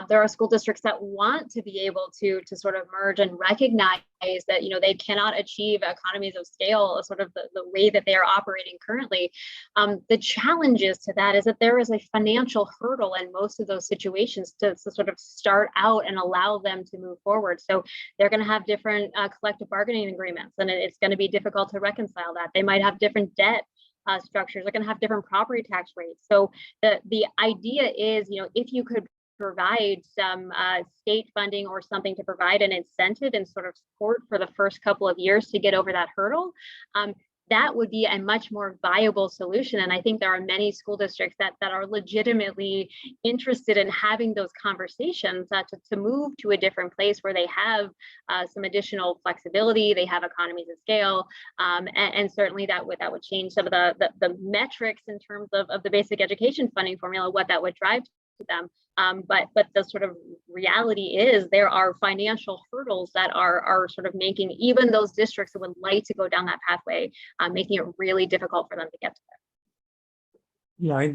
There are school districts that want to be able to sort of merge and recognize that, you know, they cannot achieve economies of scale, sort of the way that they are operating currently. The challenges to that is that there is a financial hurdle in most of those situations to sort of start out and allow them to move forward. So they're going to have different collective bargaining agreements, and it's going to be difficult to reconcile that. They might have different debt structures. They're going to have different property tax rates. So the idea is, you know, if you could provide some state funding or something to provide an incentive and sort of support for the first couple of years to get over that hurdle, that would be a much more viable solution. And I think there are many school districts that are legitimately interested in having those conversations to move to a different place where they have some additional flexibility, they have economies of scale, and certainly that would change some of the metrics in terms of the basic education funding formula, what that would drive to them. But the sort of reality is there are financial hurdles that are sort of making even those districts that would like to go down that pathway, making it really difficult for them to get to there. Yeah,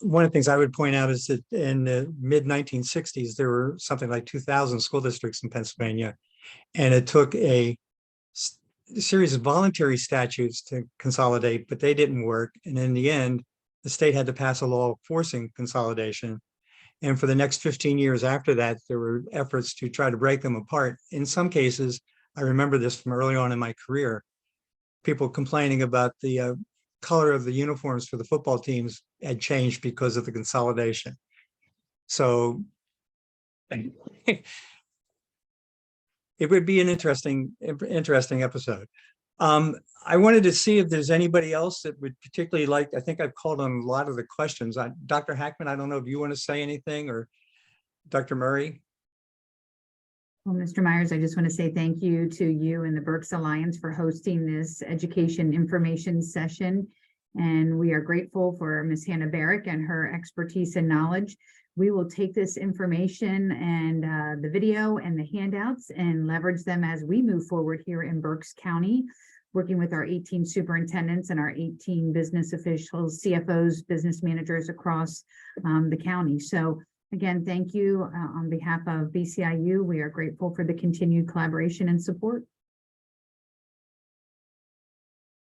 one of the things I would point out is that in the mid 1960s, there were something like 2,000 school districts in Pennsylvania, and it took a series of voluntary statutes to consolidate, but they didn't work. And in the end, the state had to pass a law forcing consolidation. And for the next 15 years after that, there were efforts to try to break them apart. In some cases, I remember this from early on in my career, people complaining about the color of the uniforms for the football teams had changed because of the consolidation. So it would be an interesting episode. I wanted to see if there's anybody else that would particularly like, I think I've called on a lot of the questions. Dr. Hackman, I don't know if you want to say anything, or Dr. Murray. Well, Mr. Myers, I just want to say thank you to you and the Berks Alliance for hosting this education information session. And we are grateful for Ms. Hannah Barrick and her expertise and knowledge. We will take this information and the video and the handouts and leverage them as we move forward here in Berks County, working with our 18 superintendents and our 18 business officials, CFOs, business managers across the county. So again, thank you on behalf of BCIU. We are grateful for the continued collaboration and support.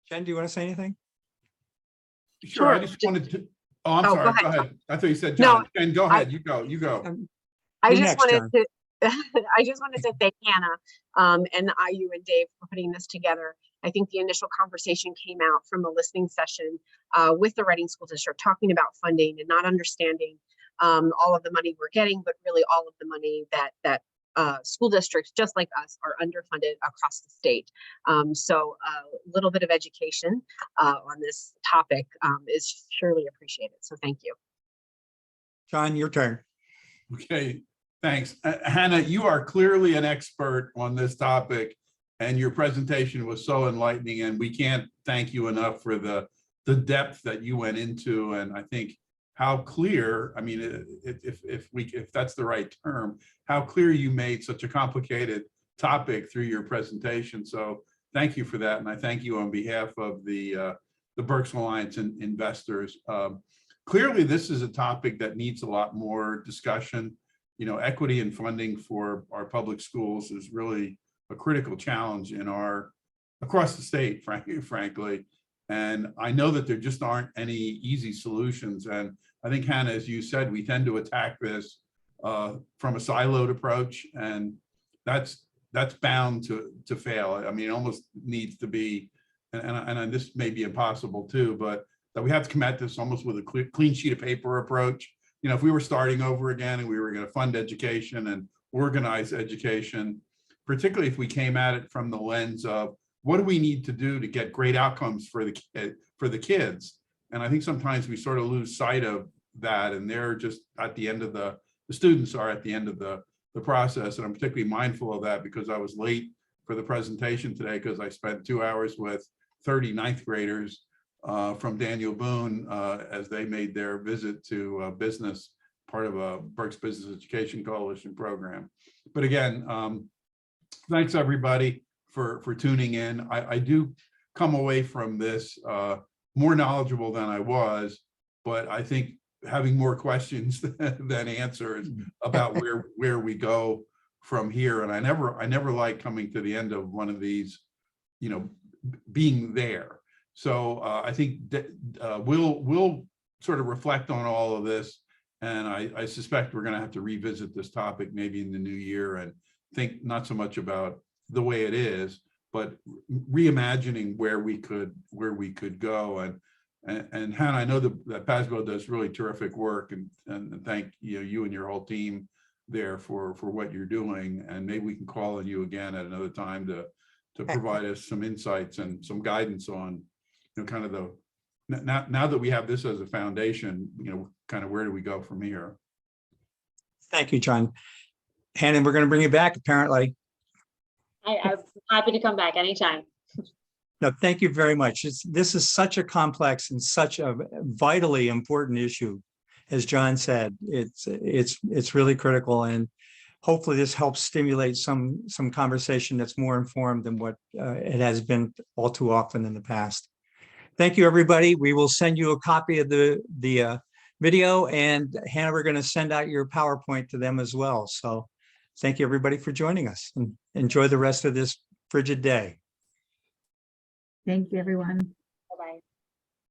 Jen, do you want to say anything? Sure. I just wanted to, Oh, I'm Oh, sorry. go Go ahead. ahead. I thought you said No, John. Ken, go I- ahead. You go. I You just next, wanted John. to, I just wanted to thank Hannah and the IU and Dave for putting this together. I think the initial conversation came out from a listening session with the Reading School District, talking about funding and not understanding all of the money we're getting, but really all of the money that school districts just like us are underfunded across the state. So a little bit of education on this topic is surely appreciated. So thank you. John, your turn. Okay, thanks. Hannah, you are clearly an expert on this topic, and your presentation was so enlightening, and we can't thank you enough for the depth that you went into. And I think how clear, I mean, if that's the right term, how clear you made such a complicated topic through your presentation. So thank you for that, and I thank you on behalf of the Berks Alliance and investors. Clearly, this is a topic that needs a lot more discussion. You know, equity and funding for our public schools is really a critical challenge across the state, frankly. And I know that there just aren't any easy solutions. And I think, Hannah, as you said, we tend to attack this from a siloed approach, and that's bound to fail. I mean, it almost needs to be, and this may be impossible too, but that we have to come at this almost with a clean sheet of paper approach. You know, if we were starting over again and we were going to fund education and organize education, particularly if we came at it from the lens of what do we need to do to get great outcomes for the kids. And I think sometimes we sort of lose sight of that, and they're just at the end of the students are at the end of the process. And I'm particularly mindful of that because I was late for the presentation today because I spent 2 hours with 30 ninth graders from Daniel Boone as they made their visit to business, part of a Berks Business Education Coalition program. But again, thanks everybody for tuning in. I do come away from this more knowledgeable than I was, but I think having more questions than answers about where we go from here. And I never like coming to the end of one of these, you know, being there. So I think that we'll sort of reflect on all of this, and I suspect we're going to have to revisit this topic maybe in the new year and think not so much about the way it is, but reimagining where we could go. And Hannah, I know that PASBO does really terrific work, and thank you and your whole team there for what you're doing. And maybe we can call on you again at another time to provide us some insights and some guidance on, you know, kind of the now that we have this as a foundation, you know, kind of where do we go from here? Thank you, John. Hannah, we're going to bring you back apparently. I'm happy to come back anytime. No, thank you very much. This is such a complex and such a vitally important issue. As John said, it's really critical, and hopefully this helps stimulate some conversation that's more informed than what it has been all too often in the past. Thank you, everybody. We will send you a copy of the video, and Hannah, we're going to send out your PowerPoint to them as well. So thank you, everybody, for joining us, and enjoy the rest of this frigid day. Thank you, everyone.